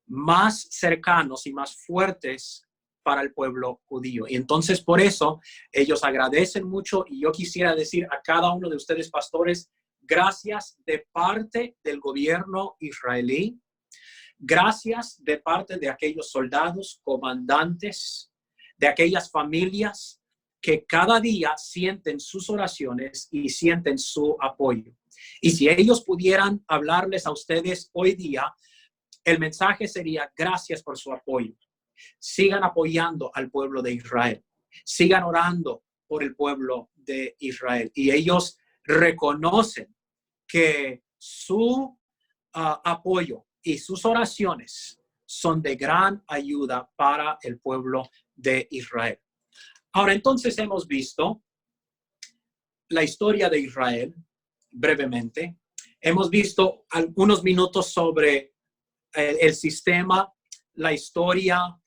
más cercanos y más fuertes para el pueblo judío. Y entonces por eso ellos agradecen mucho, y yo quisiera decir a cada uno de ustedes, pastores, gracias de parte del gobierno israelí, gracias de parte de aquellos soldados, comandantes, de aquellas familias que cada día sienten sus oraciones y sienten su apoyo. Y si ellos pudieran hablarles a ustedes hoy día, el mensaje sería: gracias por su apoyo. Sigan apoyando al pueblo de Israel. Sigan orando por el pueblo de Israel. Y ellos reconocen que su apoyo y sus oraciones son de gran ayuda para el pueblo de Israel. Ahora, entonces hemos visto la historia de Israel brevemente. Hemos visto algunos minutos sobre el sistema, la historia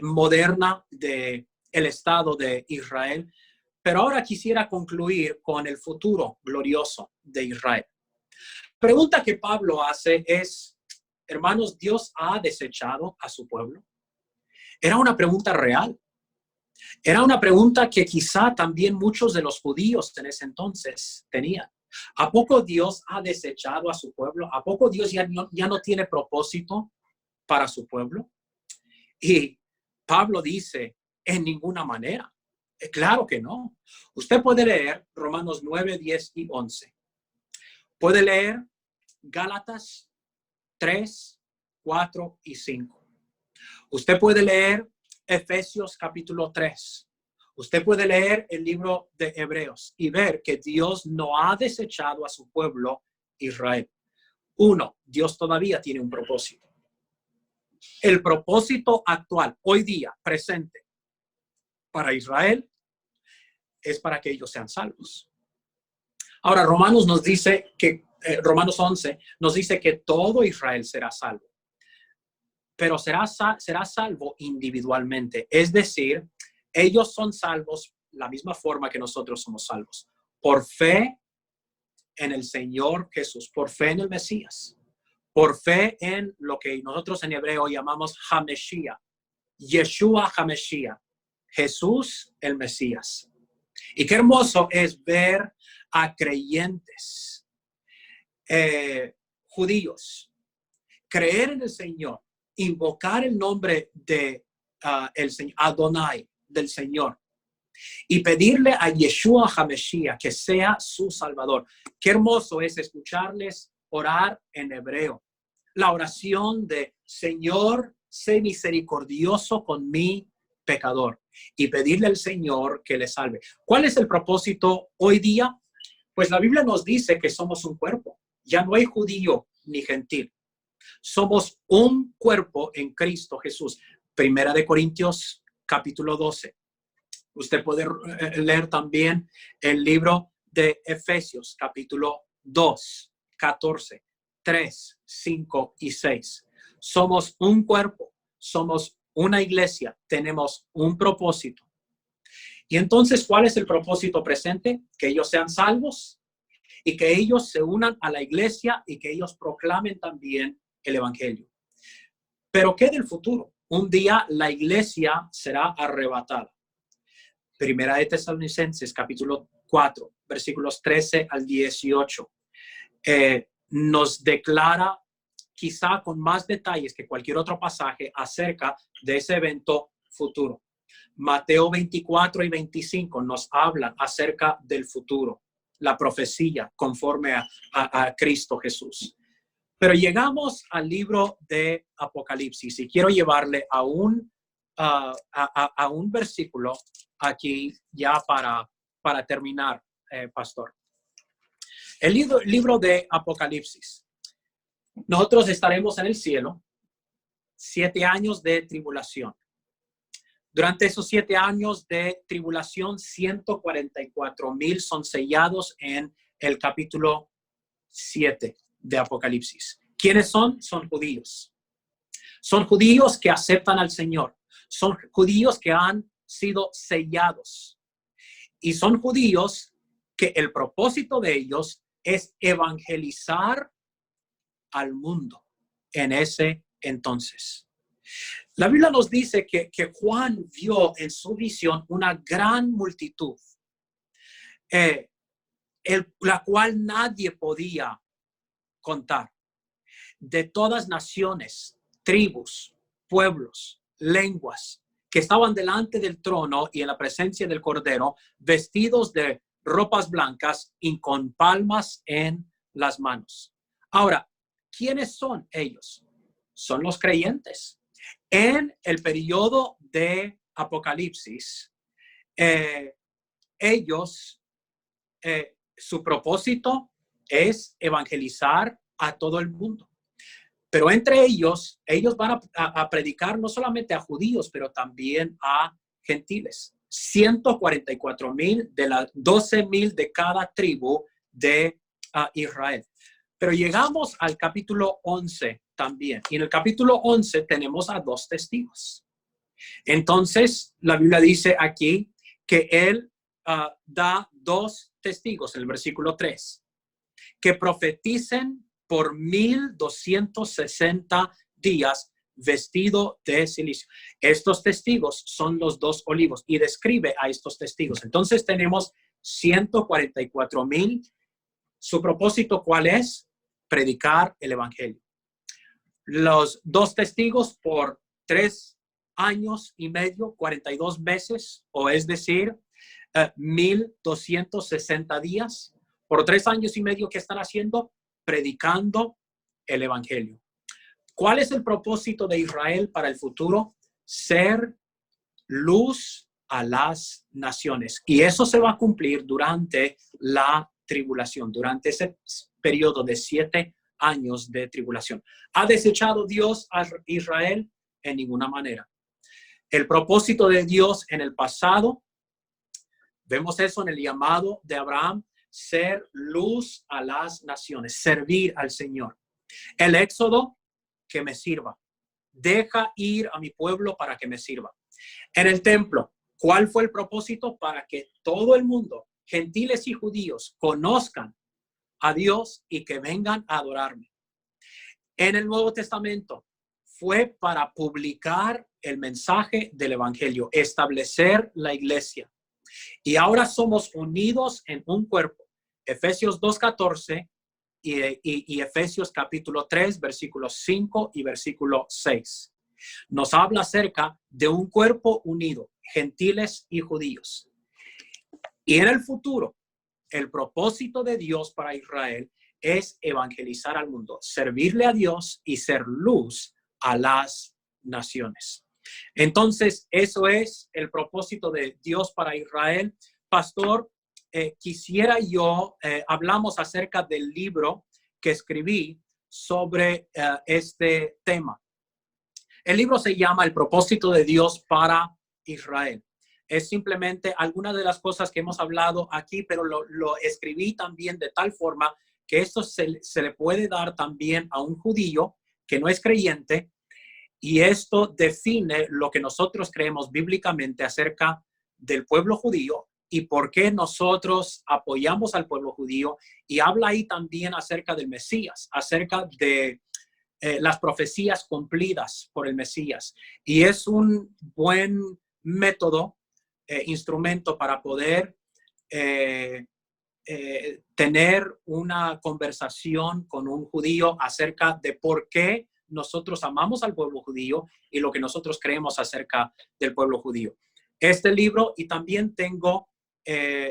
moderna del Estado de Israel. Pero ahora quisiera concluir con el futuro glorioso de Israel. Pregunta que Pablo hace es, hermanos, ¿Dios ha desechado a su pueblo? Era una pregunta real. Era una pregunta que quizá también muchos de los judíos en ese entonces tenían. ¿A poco Dios ha desechado a su pueblo? ¿A poco Dios ya no tiene propósito para su pueblo? Y Pablo dice, en ninguna manera. Claro que no. Usted puede leer Romanos 9, 10 y 11. Puede leer Gálatas 3, 4 y 5. Usted puede leer Efesios capítulo 3. Usted puede leer el libro de Hebreos y ver que Dios no ha desechado a su pueblo Israel. Uno, Dios todavía tiene un propósito. El propósito actual, hoy día, presente, para Israel, es para que ellos sean salvos. Ahora, Romanos 11 nos dice que todo Israel será salvo. Pero será salvo individualmente. Es decir, ellos son salvos la misma forma que nosotros somos salvos. Por fe en el Señor Jesús, por fe en el Mesías, por fe en lo que nosotros en hebreo llamamos HaMashiach, Yeshua HaMashiach, Jesús el Mesías. Y qué hermoso es ver a creyentes judíos creer en el Señor, invocar el nombre de el Señor, Adonai, del Señor, y pedirle a Yeshua HaMashiach que sea su Salvador. Qué hermoso es escucharles orar en hebreo. La oración de Señor, sé misericordioso con mi pecador, y pedirle al Señor que le salve. ¿Cuál es el propósito hoy día? Pues la Biblia nos dice que somos un cuerpo. Ya no hay judío ni gentil. Somos un cuerpo en Cristo Jesús. Primera de Corintios, capítulo 12. Usted puede leer también el libro de Efesios, capítulo 2, 14, 3, 5 y 6. Somos un cuerpo, somos una iglesia, tenemos un propósito. Y entonces, ¿cuál es el propósito presente? Que ellos sean salvos y que ellos se unan a la iglesia y que ellos proclamen también el evangelio. Pero ¿qué del futuro? Un día la iglesia será arrebatada. Primera de Tesalonicenses, capítulo 4, versículos 13 al 18. Nos declara quizá con más detalles que cualquier otro pasaje acerca de ese evento futuro. Mateo 24 y 25 nos hablan acerca del futuro, la profecía conforme a Cristo Jesús. Pero llegamos al libro de Apocalipsis y quiero llevarle a un versículo aquí ya para terminar, pastor. El libro de Apocalipsis. Nosotros estaremos en el cielo, 7 años de tribulación. Durante esos 7 años de tribulación, 144,000 son sellados en el capítulo 7 de Apocalipsis. ¿Quiénes son? Son judíos. Son judíos que aceptan al Señor. Son judíos que han sido sellados. Y son judíos que el propósito de ellos es evangelizar al mundo en ese entonces. La Biblia nos dice que Juan vio en su visión una gran multitud, la cual nadie podía contar, de todas naciones, tribus, pueblos, lenguas, que estaban delante del trono y en la presencia del Cordero, vestidos de ropas blancas y con palmas en las manos. Ahora, ¿quiénes son ellos? Son los creyentes. En el periodo de Apocalipsis, ellos su propósito es evangelizar a todo el mundo. Pero entre ellos van a predicar no solamente a judíos, pero también a gentiles. 144,000 de las 12,000 de cada tribu de Israel. Pero llegamos al capítulo 11 también. Y en el capítulo 11 tenemos a 2 testigos. Entonces, la Biblia dice aquí que él da 2 testigos en el versículo 3, que profeticen por 1260 días vestido de cilicio. Estos testigos son los 2 olivos y describe a estos testigos. Entonces tenemos 144,000. ¿Su propósito cuál es? Predicar el evangelio. Los 2 testigos por 3 años y medio, 42 meses, o es decir, 1260 días. Por 3 años y medio, ¿qué están haciendo? Predicando el evangelio. ¿Cuál es el propósito de Israel para el futuro? Ser luz a las naciones. Y eso se va a cumplir durante la tribulación, durante ese periodo de 7 años de tribulación. ¿Ha desechado Dios a Israel? En ninguna manera. El propósito de Dios en el pasado, vemos eso en el llamado de Abraham, ser luz a las naciones, servir al Señor. El éxodo, que me sirva. Deja ir a mi pueblo para que me sirva. En el templo, ¿cuál fue el propósito? Para que todo el mundo, gentiles y judíos, conozcan a Dios y que vengan a adorarme. En el Nuevo Testamento, fue para publicar el mensaje del evangelio, establecer la iglesia. Y ahora somos unidos en un cuerpo. Efesios 2:14 y Efesios capítulo 3, versículos 5 y versículo 6. Nos habla acerca de un cuerpo unido, gentiles y judíos. Y en el futuro, el propósito de Dios para Israel es evangelizar al mundo, servirle a Dios y ser luz a las naciones. Entonces, eso es el propósito de Dios para Israel. Pastor, quisiera yo, hablamos acerca del libro que escribí sobre este tema. El libro se llama El propósito de Dios para Israel. Es simplemente algunas de las cosas que hemos hablado aquí, pero lo escribí también de tal forma que esto se le puede dar también a un judío que no es creyente, y esto define lo que nosotros creemos bíblicamente acerca del pueblo judío y por qué nosotros apoyamos al pueblo judío, y habla ahí también acerca del Mesías, acerca de las profecías cumplidas por el Mesías. Y es un buen método, instrumento para poder tener una conversación con un judío acerca de por qué nosotros amamos al pueblo judío y lo que nosotros creemos acerca del pueblo judío. Este libro, y también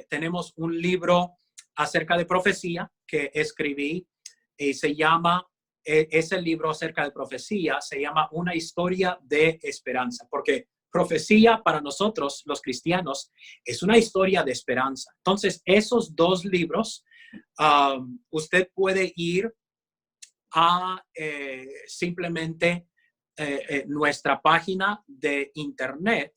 tenemos un libro acerca de profecía que escribí y se llama, ese libro acerca de profecía se llama Una historia de esperanza, porque profecía para nosotros los cristianos es una historia de esperanza. Entonces, esos 2 libros, usted puede ir a simplemente nuestra página de internet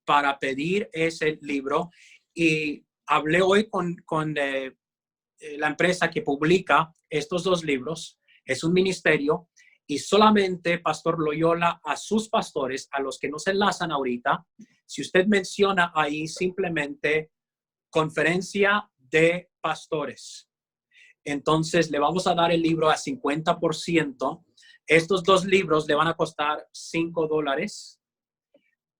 para pedir ese libro. Y hablé hoy con la empresa que publica estos 2 libros. Es un ministerio, y solamente, Pastor Loyola, a sus pastores, a los que nos enlazan ahorita, si usted menciona ahí simplemente conferencia de pastores, entonces le vamos a dar el libro a 50%. Estos 2 libros le van a costar $5.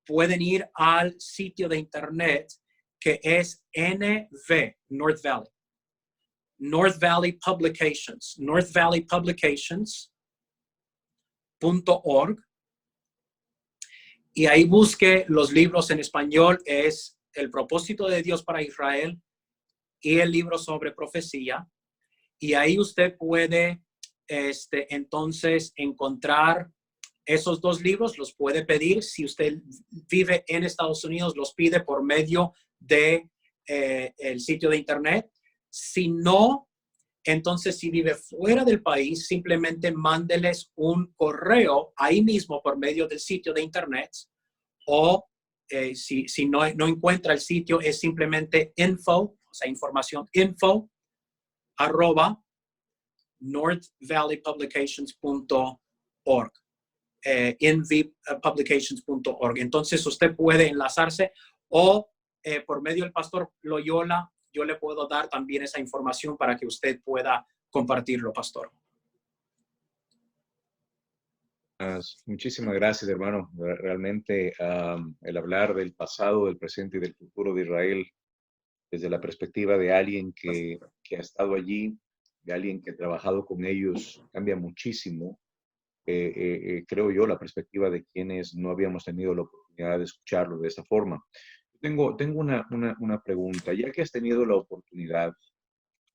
Pueden ir al sitio de internet que es NV, North Valley Publications, northvalleypublications.org, y ahí busque los libros en español. Es El propósito de Dios para Israel y el libro sobre profecía. Y ahí usted puede entonces encontrar esos 2 libros. Los puede pedir. Si usted vive en Estados Unidos, los pide por medio de el sitio de internet. Si no, entonces si vive fuera del país, simplemente mándeles un correo ahí mismo por medio del sitio de internet, o si no encuentra el sitio, es simplemente info, o sea, información, info @northvalleypublications.org, nvpublications.org. Entonces usted puede enlazarse, o por medio del pastor Loyola, yo le puedo dar también esa información para que usted pueda compartirlo, pastor. Muchísimas gracias, hermano. Realmente el hablar del pasado, del presente y del futuro de Israel desde la perspectiva de alguien que ha estado allí, de alguien que ha trabajado con ellos, cambia muchísimo. Creo yo, la perspectiva de quienes no habíamos tenido la oportunidad de escucharlo de esa forma. Tengo una pregunta. Ya que has tenido la oportunidad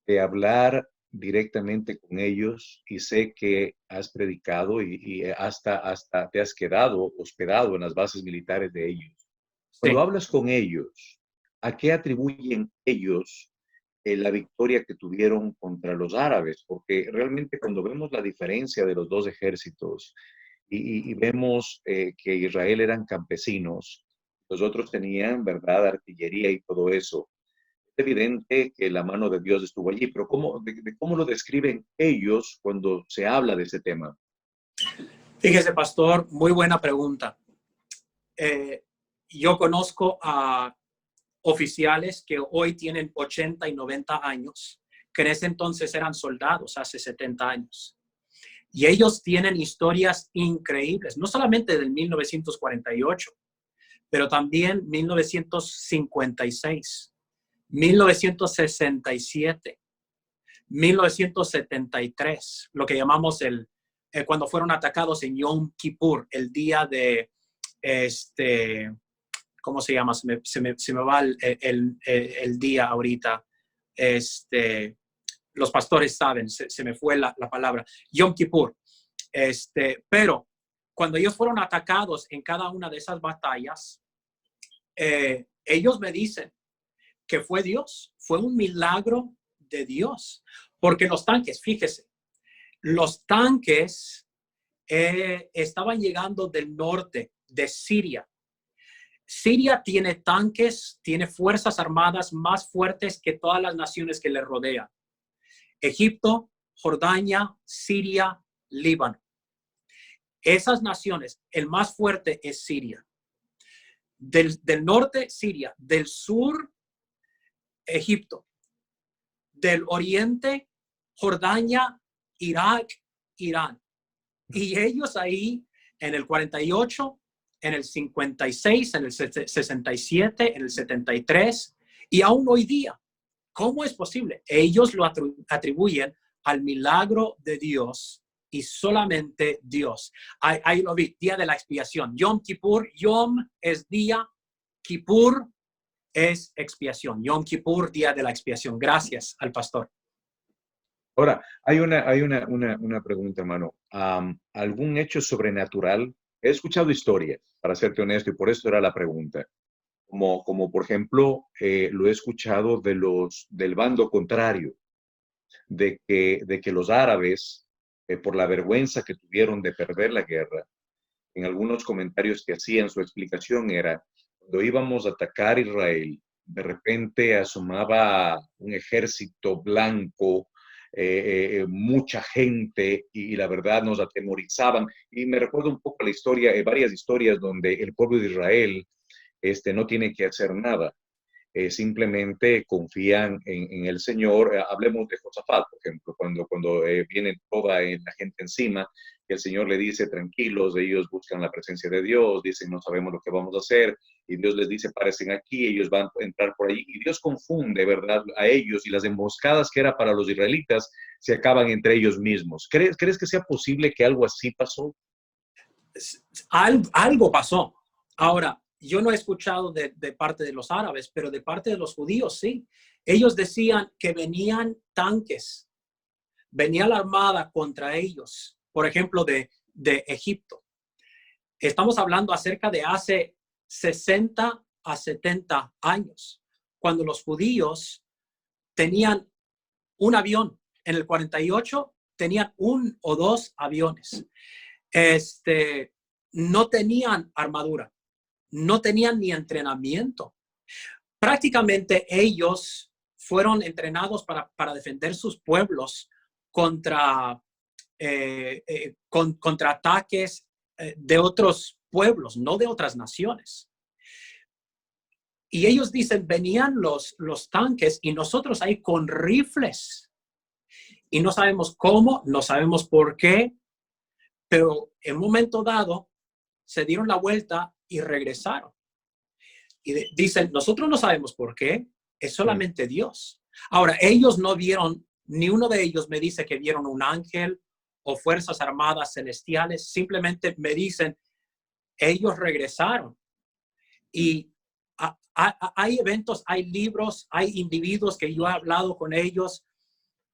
de hablar directamente con ellos y sé que has predicado y hasta te has quedado hospedado en las bases militares de ellos. Cuando Sí. hablas con ellos, ¿a qué atribuyen ellos la victoria que tuvieron contra los árabes? Porque realmente cuando vemos la diferencia de los dos ejércitos y vemos que Israel eran campesinos, los otros tenían, ¿verdad?, artillería y todo eso. Es evidente que la mano de Dios estuvo allí, pero ¿cómo lo describen ellos cuando se habla de ese tema? Fíjese, pastor, muy buena pregunta. Yo conozco a oficiales que hoy tienen 80 y 90 años, que en ese entonces eran soldados hace 70 años. Y ellos tienen historias increíbles, no solamente del 1948, pero también 1956, 1967, 1973, lo que llamamos cuando fueron atacados en Yom Kippur, el día de, ¿cómo se llama? Se me va el día ahorita. Los pastores saben, se me fue la palabra. Yom Kippur. Pero cuando ellos fueron atacados en cada una de esas batallas, ellos me dicen que fue Dios, fue un milagro de Dios. Porque los tanques, fíjese, los tanques estaban llegando del norte, de Siria. Siria tiene tanques, tiene fuerzas armadas más fuertes que todas las naciones que le rodean. Egipto, Jordania, Siria, Líbano. Esas naciones, el más fuerte es Siria. Del norte, Siria. Del sur, Egipto. Del oriente, Jordania, Irak, Irán. Y ellos ahí en el 48, en el 56, en el 67, en el 73 y aún hoy día. ¿Cómo es posible? Ellos lo atribuyen al milagro de Dios y solamente Dios. Ahí lo vi, día de la expiación. Yom Kippur, Yom es día, Kippur es expiación. Yom Kippur, día de la expiación. Gracias al pastor. Ahora, hay una pregunta, hermano. ¿Algún hecho sobrenatural? He escuchado historias, para serte honesto, y por eso era la pregunta. Como por ejemplo, lo he escuchado del bando contrario, de que los árabes, por la vergüenza que tuvieron de perder la guerra, en algunos comentarios que hacían, su explicación era, cuando íbamos a atacar Israel, de repente asomaba un ejército blanco, mucha gente, y la verdad nos atemorizaban. Y me recuerdo un poco la historia, varias historias donde el pueblo de Israel no tiene que hacer nada. Simplemente confían en el Señor. Hablemos de Josafat, por ejemplo, cuando viene toda la gente encima, y el Señor le dice, tranquilos, ellos buscan la presencia de Dios, dicen, no sabemos lo que vamos a hacer, y Dios les dice, parecen aquí, ellos van a entrar por allí, y Dios confunde, ¿verdad?, a ellos, y las emboscadas que era para los israelitas se acaban entre ellos mismos. ¿Crees que sea posible que algo así pasó? Algo pasó. Ahora, yo no he escuchado de parte de los árabes, pero de parte de los judíos, sí. Ellos decían que venían tanques, venía la armada contra ellos, por ejemplo, de Egipto. Estamos hablando acerca de hace 60 a 70 años, cuando los judíos tenían un avión. En el 48 tenían 1 o 2 aviones. No tenían armadura, no tenían ni entrenamiento. Prácticamente ellos fueron entrenados para defender sus pueblos contra ataques de otros pueblos, no de otras naciones. Y ellos dicen, venían los tanques y nosotros ahí con rifles. Y no sabemos cómo, no sabemos por qué, pero en un momento dado se dieron la vuelta y regresaron. Y dicen, nosotros no sabemos por qué, es solamente Dios. Ahora, ellos no vieron, ni uno de ellos me dice que vieron un ángel o fuerzas armadas celestiales, simplemente me dicen, ellos regresaron. Y hay eventos, hay libros, hay individuos que yo he hablado con ellos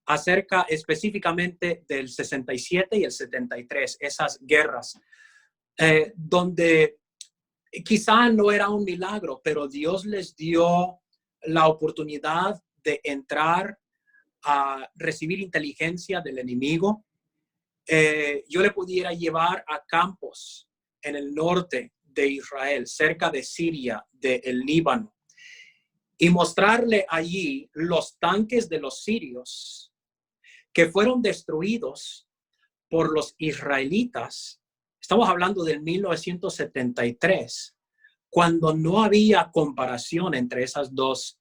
acerca específicamente del 67 y el 73, esas guerras, donde quizá no era un milagro, pero Dios les dio la oportunidad de entrar a recibir inteligencia del enemigo. Yo le pudiera llevar a campos en el norte de Israel, cerca de Siria, del Líbano, y mostrarle allí los tanques de los sirios que fueron destruidos por los israelitas. Estamos hablando del 1973, cuando no había comparación entre esas dos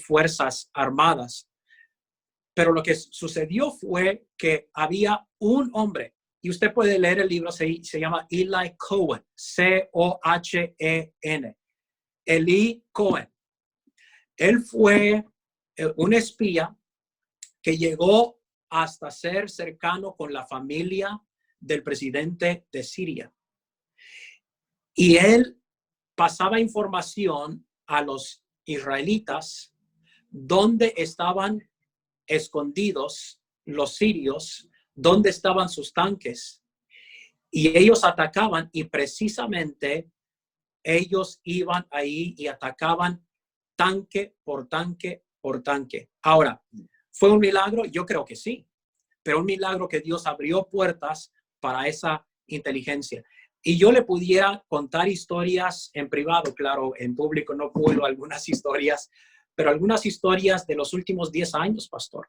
fuerzas armadas. Pero lo que sucedió fue que había un hombre, y usted puede leer el libro, se llama Eli Cohen, C-O-H-E-N, Eli Cohen. Él fue un espía que llegó hasta ser cercano con la familia del presidente de Siria. Y él pasaba información a los israelitas dónde estaban escondidos los sirios, dónde estaban sus tanques. Y ellos atacaban, y precisamente ellos iban ahí y atacaban tanque por tanque por tanque. Ahora, ¿fue un milagro? Yo creo que sí, pero un milagro que Dios abrió puertas para esa inteligencia. Y yo le pudiera contar historias en privado, claro, en público no puedo algunas historias, pero algunas historias de los últimos 10 años, pastor,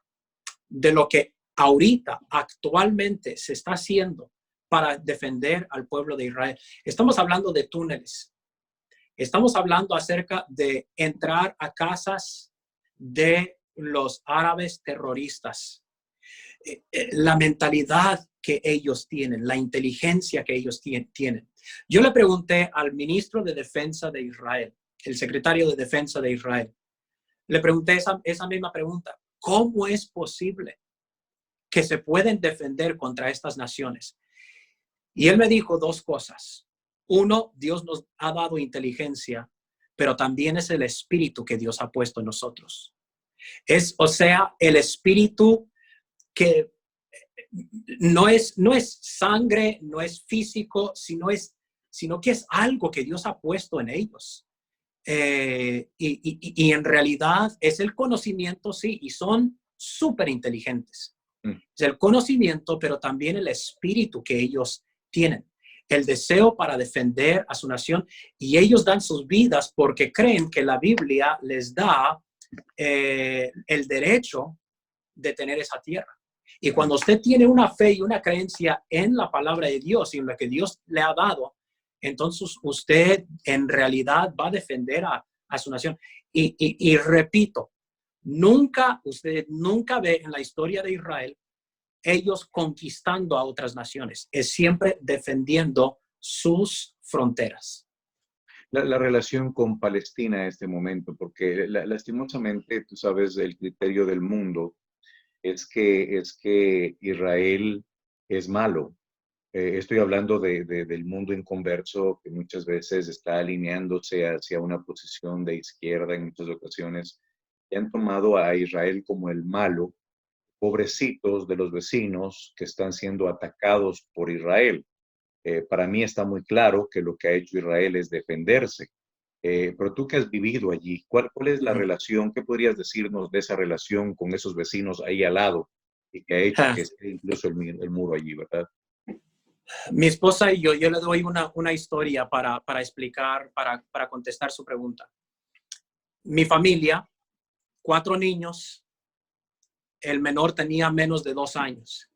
de lo que ahorita, actualmente se está haciendo para defender al pueblo de Israel. Estamos hablando de túneles. Estamos hablando acerca de entrar a casas de los árabes terroristas. La mentalidad que ellos tienen, la inteligencia que ellos tienen. Yo le pregunté al ministro de Defensa de Israel, el secretario de Defensa de Israel, le pregunté esa misma pregunta. ¿Cómo es posible que se pueden defender contra estas naciones? Y él me dijo 2 cosas. Uno, Dios nos ha dado inteligencia, pero también es el espíritu que Dios ha puesto en nosotros. O sea, el espíritu que no es sangre, no es físico, sino que es algo que Dios ha puesto en ellos. Y en realidad es el conocimiento, sí, y son súper inteligentes. Es el conocimiento, pero también el espíritu que ellos tienen, el deseo para defender a su nación, y ellos dan sus vidas porque creen que la Biblia les da el derecho de tener esa tierra. Y cuando usted tiene una fe y una creencia en la palabra de Dios y en lo que Dios le ha dado, entonces usted en realidad va a defender a su nación. Y repito, usted nunca ve en la historia de Israel ellos conquistando a otras naciones. Es siempre defendiendo sus fronteras. La relación con Palestina en este momento, porque lastimosamente, tú sabes, el criterio del mundo es que Israel es malo. Estoy hablando del mundo inconverso, que muchas veces está alineándose hacia una posición de izquierda en muchas ocasiones, y han tomado a Israel como el malo, pobrecitos de los vecinos que están siendo atacados por Israel. Para mí está muy claro que lo que ha hecho Israel es defenderse. Pero tú que has vivido allí, ¿cuál es la relación? ¿Qué podrías decirnos de esa relación con esos vecinos ahí al lado y que ha hecho que esté incluso el muro allí, verdad? Mi esposa y yo le doy una historia para explicar, para contestar su pregunta. Mi familia, 4 niños, el menor tenía menos de 2 años.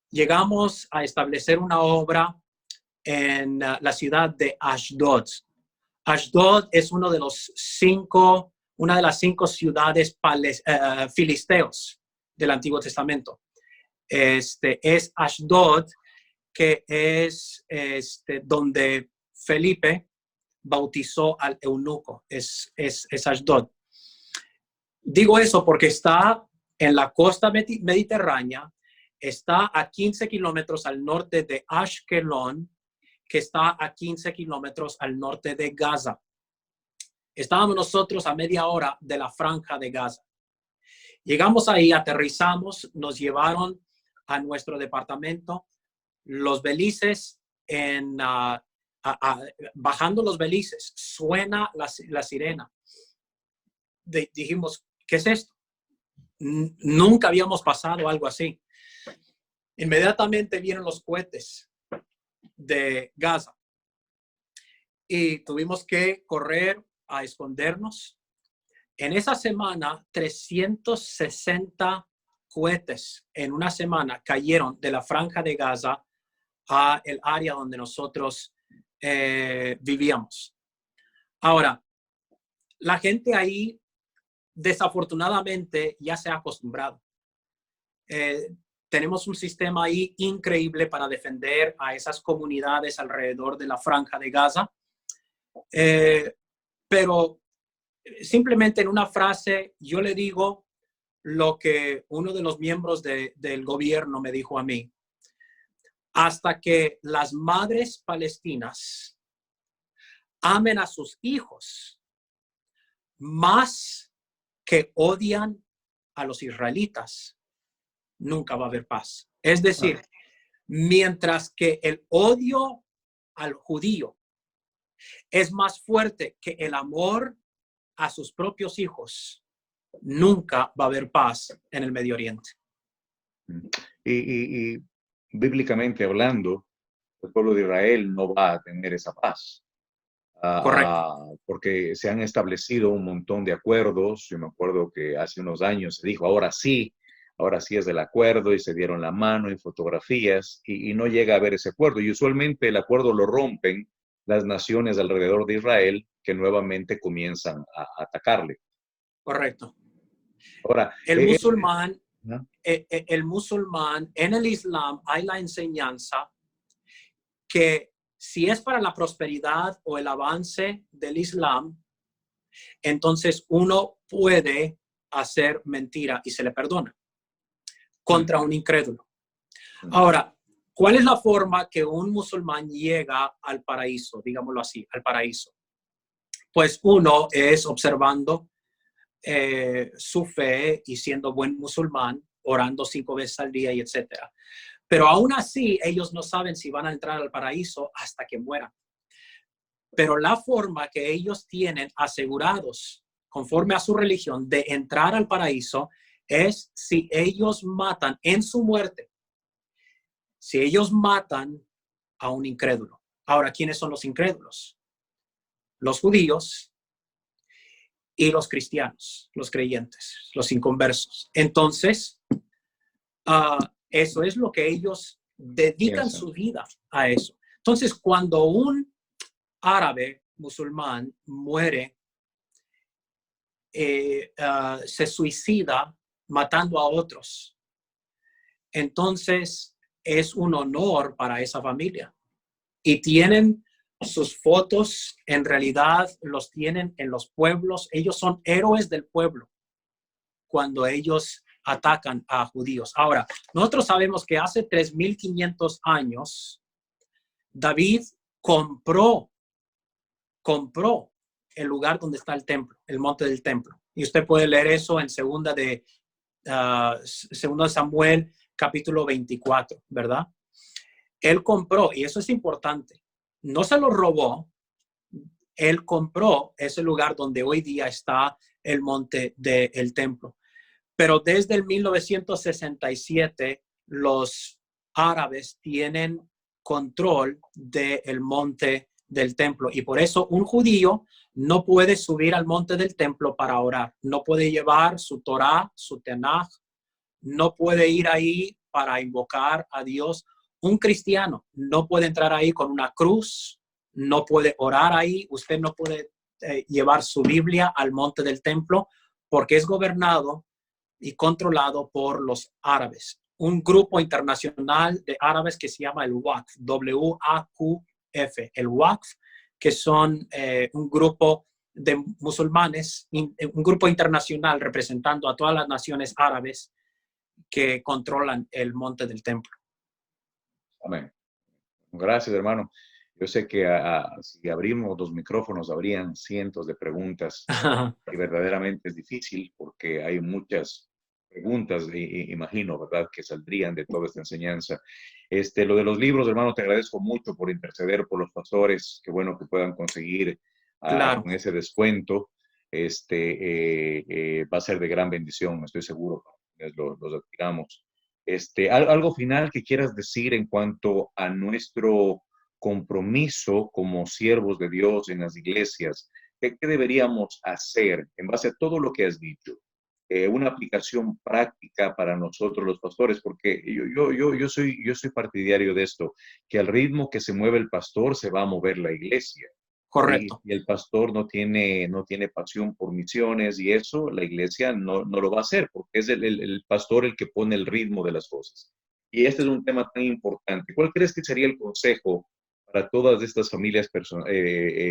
Llegamos a establecer una obra en la ciudad de Ashdod. Ashdod es una de las 5 ciudades filisteos del Antiguo Testamento. Es Ashdod, que es donde Felipe bautizó al eunuco. Es Ashdod. Digo eso porque está en la costa mediterránea, está a 15 kilómetros al norte de Ashkelon, que está a 15 kilómetros al norte de Gaza. Estábamos nosotros a media hora de la franja de Gaza. Llegamos ahí, aterrizamos, nos llevaron a nuestro departamento. Los belices, bajando los belices, suena la sirena. Dijimos, ¿qué es esto? Nunca habíamos pasado algo así. Inmediatamente vienen los cohetes de Gaza y tuvimos que correr a escondernos. En esa semana, 360 cohetes en una semana cayeron de la franja de Gaza a el área donde nosotros vivíamos. Ahora, la gente ahí desafortunadamente ya se ha acostumbrado. Tenemos un sistema ahí increíble para defender a esas comunidades alrededor de la franja de Gaza. Pero simplemente en una frase, yo le digo lo que uno de los miembros del gobierno me dijo a mí. Hasta que las madres palestinas amen a sus hijos más que odian a los israelitas, nunca va a haber paz. Es decir, mientras que el odio al judío es más fuerte que el amor a sus propios hijos, nunca va a haber paz en el Medio Oriente. Y bíblicamente hablando, el pueblo de Israel no va a tener esa paz. Correcto. Porque se han establecido un montón de acuerdos. Yo me acuerdo que hace unos años se dijo, ahora sí es el acuerdo, y se dieron la mano en fotografías, y no llega a haber ese acuerdo. Y usualmente el acuerdo lo rompen las naciones alrededor de Israel, que nuevamente comienzan a atacarle. Correcto. Ahora, el musulmán en el Islam hay la enseñanza que si es para la prosperidad o el avance del Islam, entonces uno puede hacer mentira y se le perdona contra un incrédulo. Ahora, ¿cuál es la forma que un musulmán llega al paraíso? Digámoslo así, al paraíso. Pues uno es observando su fe y siendo buen musulmán, orando 5 veces al día y etcétera. Pero aún así, ellos no saben si van a entrar al paraíso hasta que mueran. Pero la forma que ellos tienen asegurados, conforme a su religión, de entrar al paraíso es si ellos matan en su muerte, si ellos matan a un incrédulo. Ahora, ¿quiénes son los incrédulos? Los judíos y los cristianos, los creyentes, los inconversos. Entonces, eso es lo que ellos dedican su vida a eso. Entonces, cuando un árabe musulmán muere, se suicida matando a otros, entonces es un honor para esa familia. Y tienen sus fotos, en realidad los tienen en los pueblos. Ellos son héroes del pueblo cuando ellos atacan a judíos. Ahora, nosotros sabemos que hace 3,500 años, David compró el lugar donde está el templo, el monte del templo. Y usted puede leer eso en segunda de Samuel, capítulo 24, ¿verdad? Él compró, y eso es importante. No se lo robó, él compró ese lugar donde hoy día está el monte del templo. Pero desde el 1967, los árabes tienen control del monte del templo. Y por eso un judío no puede subir al monte del templo para orar. No puede llevar su Torá, su Tanaj. No puede ir ahí para invocar a Dios. Un cristiano no puede entrar ahí con una cruz. No puede orar ahí. Usted no puede llevar su Biblia al monte del templo porque es gobernado y controlado por los árabes. Un grupo internacional de árabes que se llama el WAQF, W-A-Q-F, el WAQF, que son un grupo de musulmanes, un grupo internacional representando a todas las naciones árabes que controlan el monte del templo. Amén. Gracias, hermano. Yo sé que si abrimos los micrófonos habrían cientos de preguntas y verdaderamente es difícil porque hay muchas preguntas, imagino, ¿verdad?, que saldrían de toda esta enseñanza. Lo de los libros, hermano, te agradezco mucho por interceder por los pastores. Qué bueno que puedan conseguir Claro. con ese descuento. Va a ser de gran bendición, estoy seguro, los adquiramos. Algo final que quieras decir en cuanto a nuestro compromiso como siervos de Dios en las iglesias. ¿Qué deberíamos hacer en base a todo lo que has dicho? Una aplicación práctica para nosotros los pastores, porque yo soy partidario de esto, que al ritmo que se mueve el pastor se va a mover la iglesia. Correcto. Y el pastor no tiene pasión por misiones y eso, la iglesia no lo va a hacer, porque es el pastor el que pone el ritmo de las cosas. Y este es un tema tan importante. ¿Cuál crees que sería el consejo para todas estas familias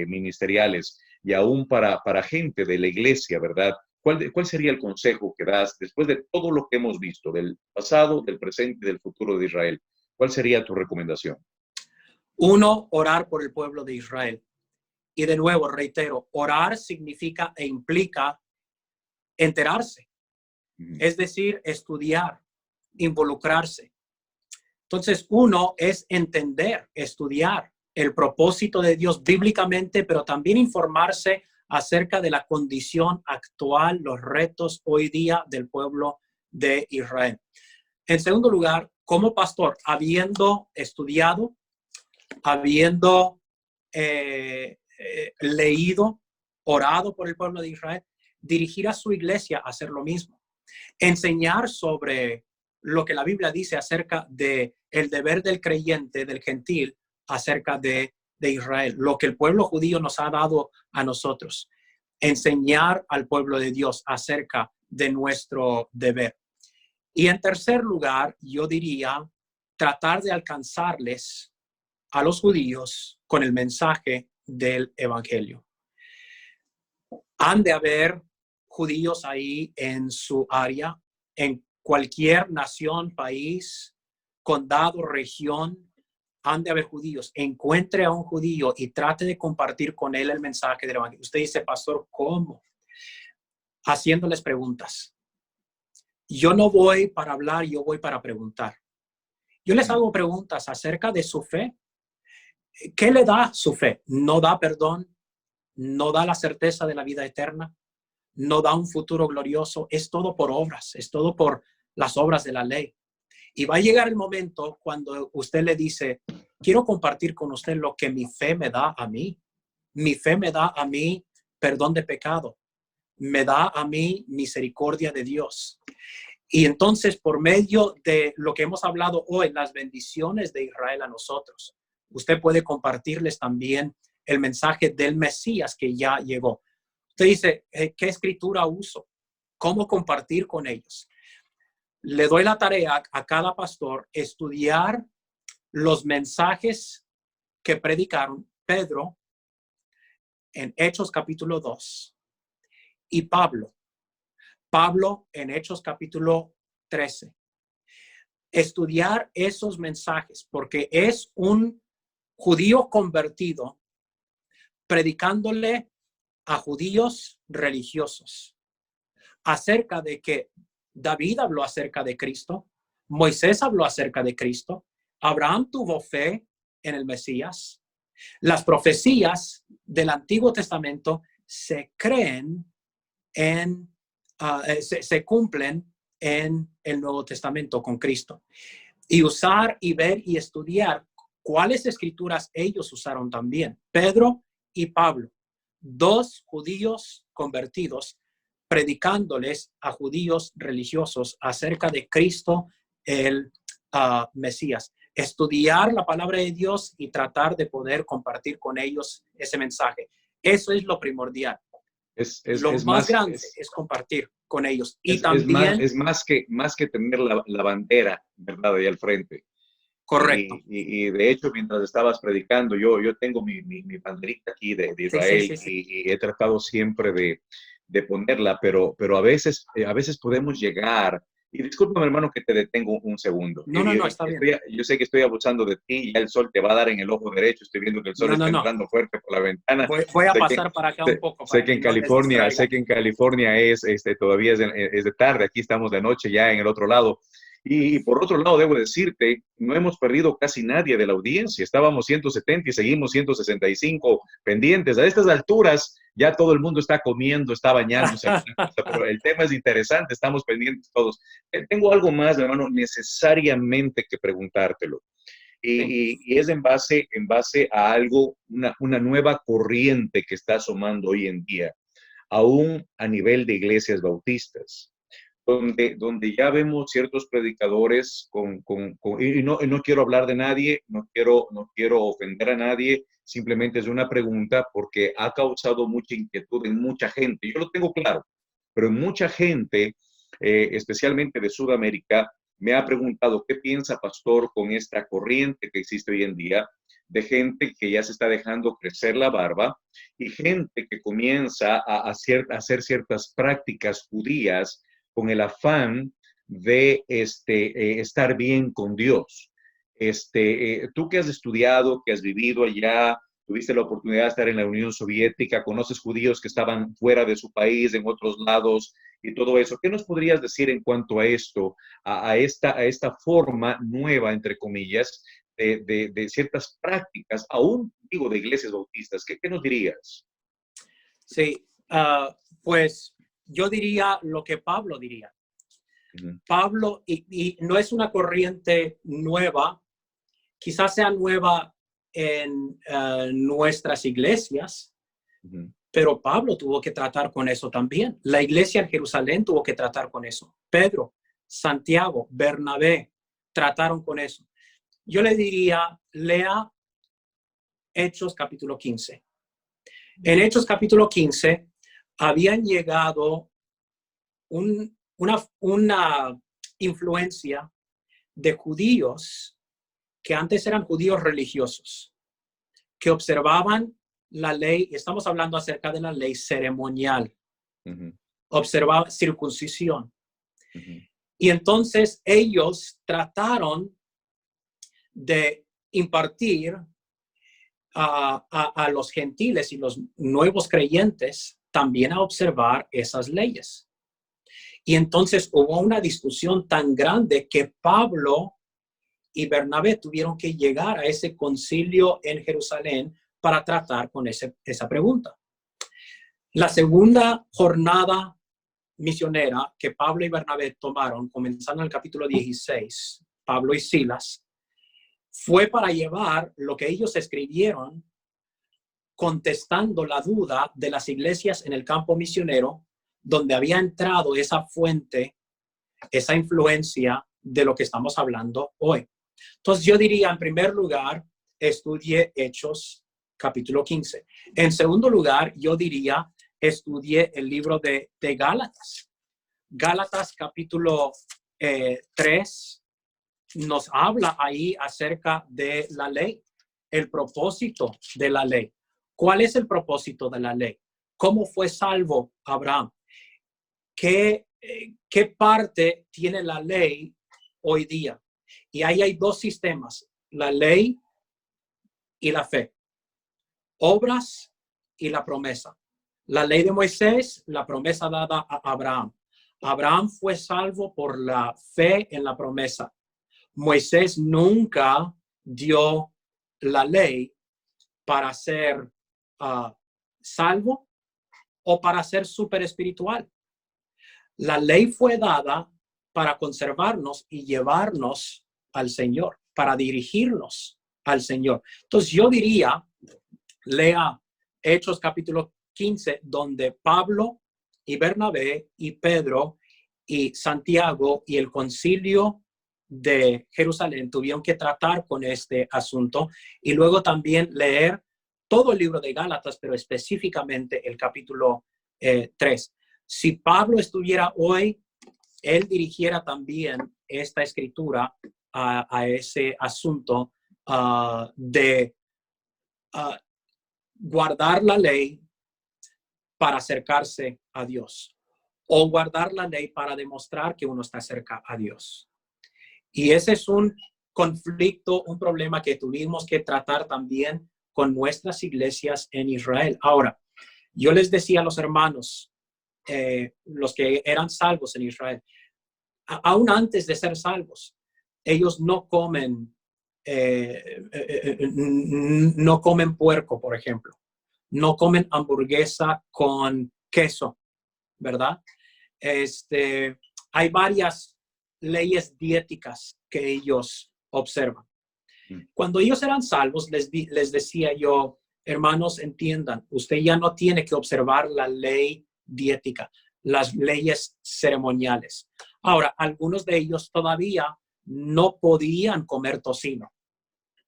ministeriales y aún para gente de la iglesia, ¿verdad? ¿Cuál sería el consejo que das después de todo lo que hemos visto, del pasado, del presente y del futuro de Israel? ¿Cuál sería tu recomendación? Uno, orar por el pueblo de Israel. Y de nuevo, reitero, orar significa e implica enterarse, es decir, estudiar, involucrarse. Entonces, uno es entender, estudiar el propósito de Dios bíblicamente, pero también informarse acerca de la condición actual, los retos hoy día del pueblo de Israel. En segundo lugar, como pastor, habiendo estudiado, habiendo leído, orado por el pueblo de Israel, dirigir a su iglesia a hacer lo mismo. Enseñar sobre lo que la Biblia dice acerca de el deber del creyente, del gentil, acerca de Israel, lo que el pueblo judío nos ha dado a nosotros. Enseñar al pueblo de Dios acerca de nuestro deber. Y en tercer lugar, yo diría, tratar de alcanzarles a los judíos con el mensaje del evangelio. Han de haber judíos ahí en su área, en cualquier nación, país, condado, región, han de haber judíos. Encuentre a un judío y trate de compartir con él el mensaje del evangelio. Usted dice, pastor, ¿cómo? Haciéndoles preguntas. Yo no voy para hablar, yo voy para preguntar. Yo les hago preguntas acerca de su fe. ¿Qué le da su fe? ¿No da perdón? ¿No da la certeza de la vida eterna? ¿No da un futuro glorioso? Es todo por obras, es todo por las obras de la ley. Y va a llegar el momento cuando usted le dice, quiero compartir con usted lo que mi fe me da a mí. Mi fe me da a mí perdón de pecado. Me da a mí misericordia de Dios. Y entonces, por medio de lo que hemos hablado hoy, las bendiciones de Israel a nosotros, usted puede compartirles también el mensaje del Mesías que ya llegó. Usted dice, ¿qué escritura uso? ¿Cómo compartir con ellos? Le doy la tarea a cada pastor estudiar los mensajes que predicaron Pedro en Hechos capítulo 2 y Pablo en Hechos capítulo 13. Estudiar esos mensajes porque es un judío convertido predicándole a judíos religiosos acerca de que David habló acerca de Cristo, Moisés habló acerca de Cristo, Abraham tuvo fe en el Mesías Las profecías del Antiguo Testamento se creen se cumplen en el Nuevo Testamento con Cristo. Y usar y ver y estudiar cuáles escrituras ellos usaron también. Pedro y Pablo, dos judíos convertidos, predicándoles a judíos religiosos acerca de Cristo, el Mesías. Estudiar la palabra de Dios y tratar de poder compartir con ellos ese mensaje. Eso es lo primordial. Lo más grande es compartir con ellos. Y también es más que tener la bandera, ¿verdad?, ahí al frente. Correcto. Y de hecho, mientras estabas predicando, yo tengo mi banderita aquí de Israel, sí. Y he tratado siempre de ponerla, pero a veces podemos llegar. Y discúlpame, hermano, que te detengo un segundo. No, está bien. Yo sé que estoy abusando de ti, ya el sol te va a dar en el ojo derecho, estoy viendo que el sol está entrando fuerte por la ventana. Voy a pasar para acá un poco. Sé que en California es todavía es de tarde, aquí estamos de noche ya en el otro lado. Y por otro lado, debo decirte, no hemos perdido casi nadie de la audiencia. Estábamos 170 y seguimos 165 pendientes. A estas alturas ya todo el mundo está comiendo, está bañándose, pero el tema es interesante, estamos pendientes todos. Tengo algo más, hermano, necesariamente que preguntártelo. Y es en base a algo, una nueva corriente que está asomando hoy en día, aún a nivel de iglesias bautistas. Donde ya vemos ciertos predicadores y no quiero hablar de nadie, no quiero ofender a nadie, simplemente es una pregunta porque ha causado mucha inquietud en mucha gente. Yo lo tengo claro, pero en mucha gente, especialmente de Sudamérica, me ha preguntado qué piensa, pastor, con esta corriente que existe hoy en día de gente que ya se está dejando crecer la barba y gente que comienza a hacer ciertas prácticas judías con el afán de estar bien con Dios. Tú que has estudiado, que has vivido allá, tuviste la oportunidad de estar en la Unión Soviética, conoces judíos que estaban fuera de su país, en otros lados, y todo eso. ¿Qué nos podrías decir en cuanto a esto, a esta forma nueva, entre comillas, de ciertas prácticas, aún digo de iglesias bautistas? ¿Qué nos dirías? Sí, pues yo diría lo que Pablo diría. Pablo, y no es una corriente nueva, quizás sea nueva en nuestras iglesias, pero Pablo tuvo que tratar con eso también. La iglesia en Jerusalén tuvo que tratar con eso. Pedro, Santiago, Bernabé trataron con eso. Yo le diría, lea Hechos capítulo 15. En Hechos capítulo 15 habían llegado una influencia de judíos que antes eran judíos religiosos, que observaban la ley, estamos hablando acerca de la ley ceremonial, observaban circuncisión. Y entonces ellos trataron de impartir a los gentiles y los nuevos creyentes también a observar esas leyes. Y entonces hubo una discusión tan grande que Pablo y Bernabé tuvieron que llegar a ese concilio en Jerusalén para tratar con esa pregunta. La segunda jornada misionera que Pablo y Bernabé tomaron, comenzando en el capítulo 16, Pablo y Silas, fue para llevar lo que ellos escribieron contestando la duda de las iglesias en el campo misionero, donde había entrado esa fuente, esa influencia de lo que estamos hablando hoy. Entonces yo diría, en primer lugar, estudie Hechos capítulo 15. En segundo lugar, yo diría, estudie el libro de Gálatas. Gálatas capítulo 3 nos habla ahí acerca de la ley, el propósito de la ley. ¿Cuál es el propósito de la ley? ¿Cómo fue salvo Abraham? ¿Qué parte tiene la ley hoy día? Y ahí hay dos sistemas, la ley y la fe, obras y la promesa. La ley de Moisés, la promesa dada a Abraham. Abraham fue salvo por la fe en la promesa. Moisés nunca dio la ley, para ser salvo o para ser súper espiritual. La ley fue dada para conservarnos y llevarnos al Señor, para dirigirnos al Señor. Entonces yo diría, lea Hechos capítulo 15, donde Pablo y Bernabé y Pedro y Santiago y el concilio de Jerusalén tuvieron que tratar con este asunto, y luego también leer todo el libro de Gálatas, pero específicamente el capítulo 3. Si Pablo estuviera hoy, él dirigiera también esta escritura a ese asunto de guardar la ley para acercarse a Dios, o guardar la ley para demostrar que uno está cerca a Dios. Y ese es un conflicto, un problema que tuvimos que tratar también con nuestras iglesias en Israel. Ahora, yo les decía a los hermanos, los que eran salvos en Israel, aún antes de ser salvos, ellos no comen puerco, por ejemplo. No comen hamburguesa con queso, ¿verdad? Hay varias leyes dietéticas que ellos observan. Cuando ellos eran salvos, les decía yo, hermanos, entiendan, usted ya no tiene que observar la ley dietética, las leyes ceremoniales. Ahora, algunos de ellos todavía no podían comer tocino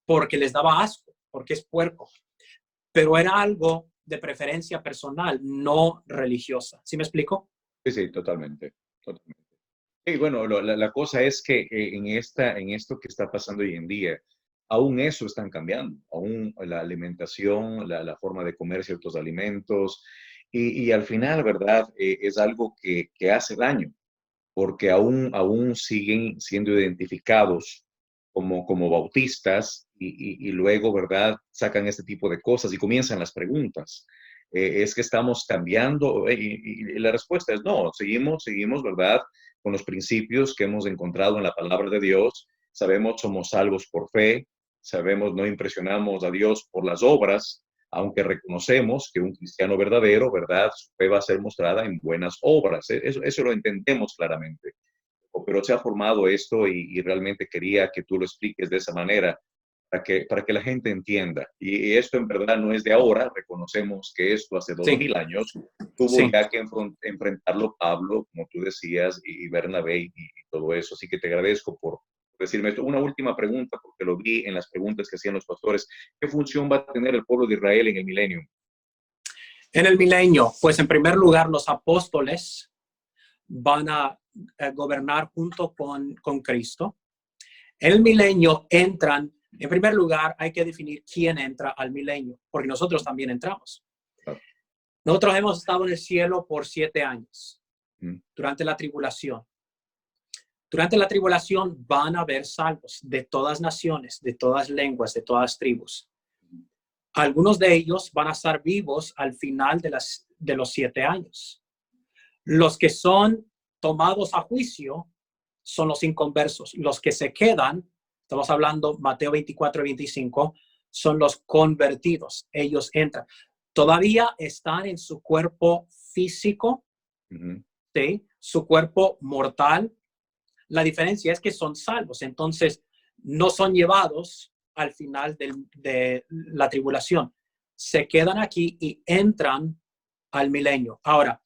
porque les daba asco, porque es puerco, pero era algo de preferencia personal, no religiosa. ¿Sí me explico? Sí, totalmente, totalmente. Y bueno, la cosa es que en esto que está pasando hoy en día, aún eso están cambiando, aún la alimentación, la forma de comer ciertos alimentos, y al final, ¿verdad? Es algo que hace daño, porque aún siguen siendo identificados como bautistas y luego, ¿verdad? Sacan este tipo de cosas y comienzan las preguntas. ¿Es que estamos cambiando? Y la respuesta es no, seguimos, ¿verdad? Con los principios que hemos encontrado en la palabra de Dios. Sabemos, somos salvos por fe, sabemos, no impresionamos a Dios por las obras, aunque reconocemos que un cristiano verdadero, ¿verdad? Su fe va a ser mostrada en buenas obras. Eso lo entendemos claramente. Pero se ha formado esto y realmente quería que tú lo expliques de esa manera para que la gente entienda. Y esto en verdad no es de ahora, reconocemos que esto hace 2000 años tuvo ya que enfrentarlo Pablo, como tú decías, y Bernabé y todo eso. Así que te agradezco por decirme esto. Una última pregunta, porque lo vi en las preguntas que hacían los pastores. ¿Qué función va a tener el pueblo de Israel en el milenio? En el milenio, pues en primer lugar, los apóstoles van a gobernar junto con Cristo. En el milenio entran, en primer lugar, hay que definir quién entra al milenio, porque nosotros también entramos. Nosotros hemos estado en el cielo por 7 años, durante la tribulación. Durante la tribulación van a haber salvos de todas naciones, de todas lenguas, de todas tribus. Algunos de ellos van a estar vivos al final de los 7 años. Los que son tomados a juicio son los inconversos. Los que se quedan, estamos hablando Mateo 24 y 25, son los convertidos. Ellos entran. Todavía están en su cuerpo físico, ¿sí? Su cuerpo mortal. La diferencia es que son salvos, entonces no son llevados al final de la tribulación. Se quedan aquí y entran al milenio. Ahora,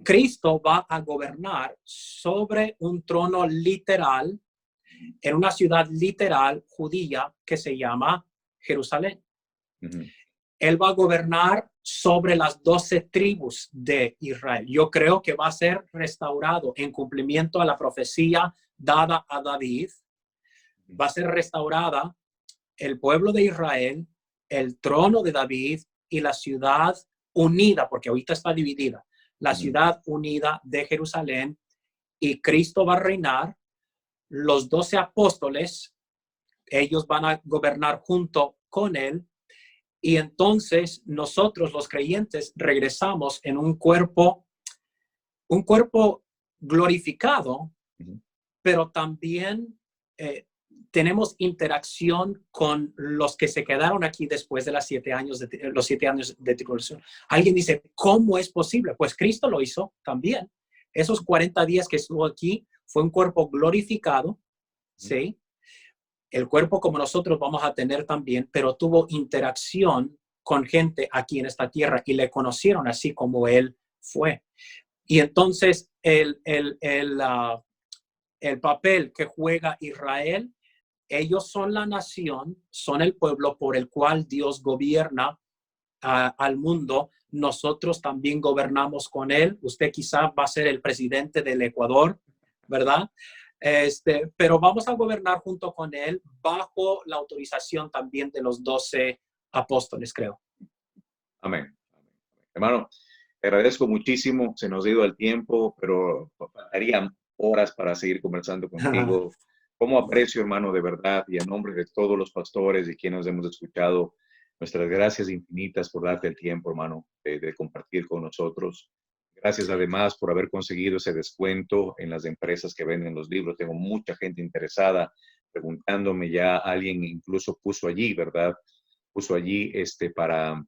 Cristo va a gobernar sobre un trono literal en una ciudad literal judía que se llama Jerusalén. Él va a gobernar sobre las 12 tribus de Israel. Yo creo que va a ser restaurado en cumplimiento a la profecía dada a David. Va a ser restaurada el pueblo de Israel, el trono de David y la ciudad unida, porque ahorita está dividida, la ciudad unida de Jerusalén, y Cristo va a reinar. Los 12 apóstoles, ellos van a gobernar junto con él. Y entonces nosotros los creyentes regresamos en un cuerpo glorificado, pero también tenemos interacción con los que se quedaron aquí después de los 7 años de tribulación. Alguien dice, ¿cómo es posible? Pues Cristo lo hizo también. Esos 40 días que estuvo aquí fue un cuerpo glorificado, ¿sí? El cuerpo como nosotros vamos a tener también, pero tuvo interacción con gente aquí en esta tierra y le conocieron así como él fue. Y entonces el papel que juega Israel, ellos son la nación, son el pueblo por el cual Dios gobierna al mundo. Nosotros también gobernamos con él. Usted quizá va a ser el presidente del Ecuador, ¿verdad? Pero vamos a gobernar junto con él bajo la autorización también de los 12 apóstoles, creo. Amén. Hermano, te agradezco muchísimo. Se nos ha ido el tiempo, pero harían horas para seguir conversando contigo. Cómo aprecio, hermano, de verdad, y a nombre de todos los pastores y quienes hemos escuchado, nuestras gracias infinitas por darte el tiempo, hermano, de compartir con nosotros. Gracias además por haber conseguido ese descuento en las empresas que venden los libros. Tengo mucha gente interesada preguntándome, ya alguien incluso puso allí, ¿verdad? Puso allí para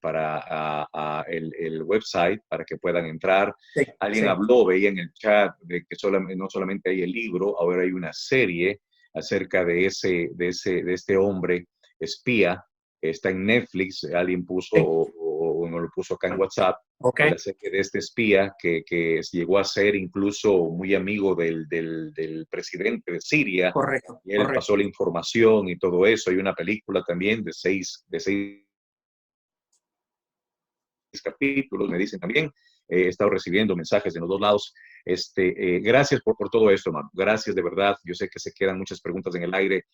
el website para que puedan entrar. Sí, Alguien sí. habló, veía en el chat de que no solamente hay el libro, ahora hay una serie acerca de este hombre espía. Está en Netflix, alguien puso, Sí. o no lo puso acá en WhatsApp, Okay. la serie de este espía que llegó a ser incluso muy amigo del presidente de Siria. Correcto. Y él pasó la información y todo eso. Hay una película también de seis capítulos, me dicen también. He estado recibiendo mensajes de los dos lados. Gracias por todo esto, hermano. Gracias de verdad. Yo sé que se quedan muchas preguntas en el aire.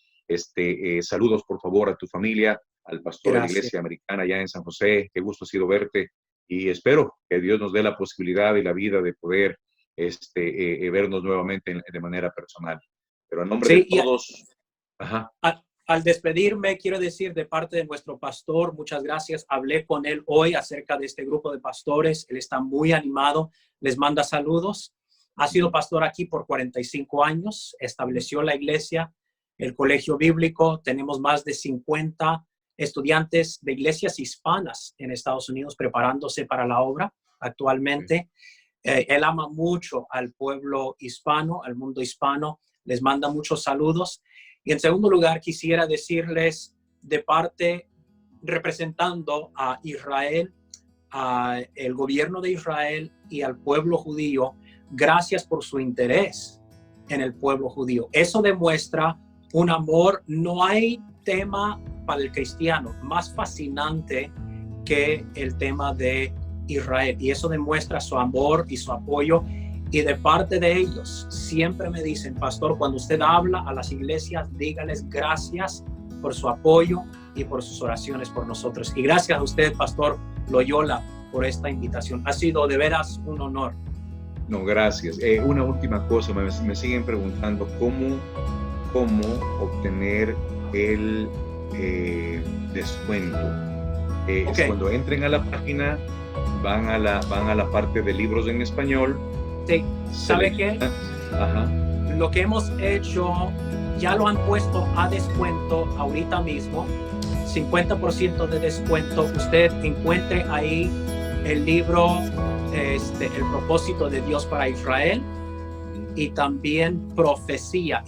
Saludos, por favor, a tu familia, al pastor de la Iglesia Americana allá en San José. Qué gusto ha sido verte. Y espero que Dios nos dé la posibilidad y la vida de poder vernos nuevamente de manera personal. Pero a nombre de todos... Al despedirme, quiero decir de parte de nuestro pastor, muchas gracias. Hablé con él hoy acerca de este grupo de pastores. Él está muy animado. Les manda saludos. Ha sido pastor aquí por 45 años. Estableció la iglesia, el colegio bíblico. Tenemos más de 50 estudiantes de iglesias hispanas en Estados Unidos preparándose para la obra actualmente. Él ama mucho al pueblo hispano, al mundo hispano. Les manda muchos saludos. Y en segundo lugar, quisiera decirles de parte, representando a Israel, al gobierno de Israel y al pueblo judío, gracias por su interés en el pueblo judío. Eso demuestra un amor. No hay tema para el cristiano más fascinante que el tema de Israel. Y eso demuestra su amor y su apoyo. Y de parte de ellos, siempre me dicen, pastor, cuando usted habla a las iglesias, dígales gracias por su apoyo y por sus oraciones por nosotros. Y gracias a usted, pastor Loyola, por esta invitación. Ha sido de veras un honor. No, gracias. Una última cosa, me siguen preguntando cómo obtener el descuento. Cuando entren a la página, van a la parte de libros en español. Sí, ¿sabe qué? Lo que hemos hecho, ya lo han puesto a descuento ahorita mismo, 50% de descuento. Usted encuentre ahí el libro, El propósito de Dios para Israel, y también Profecía.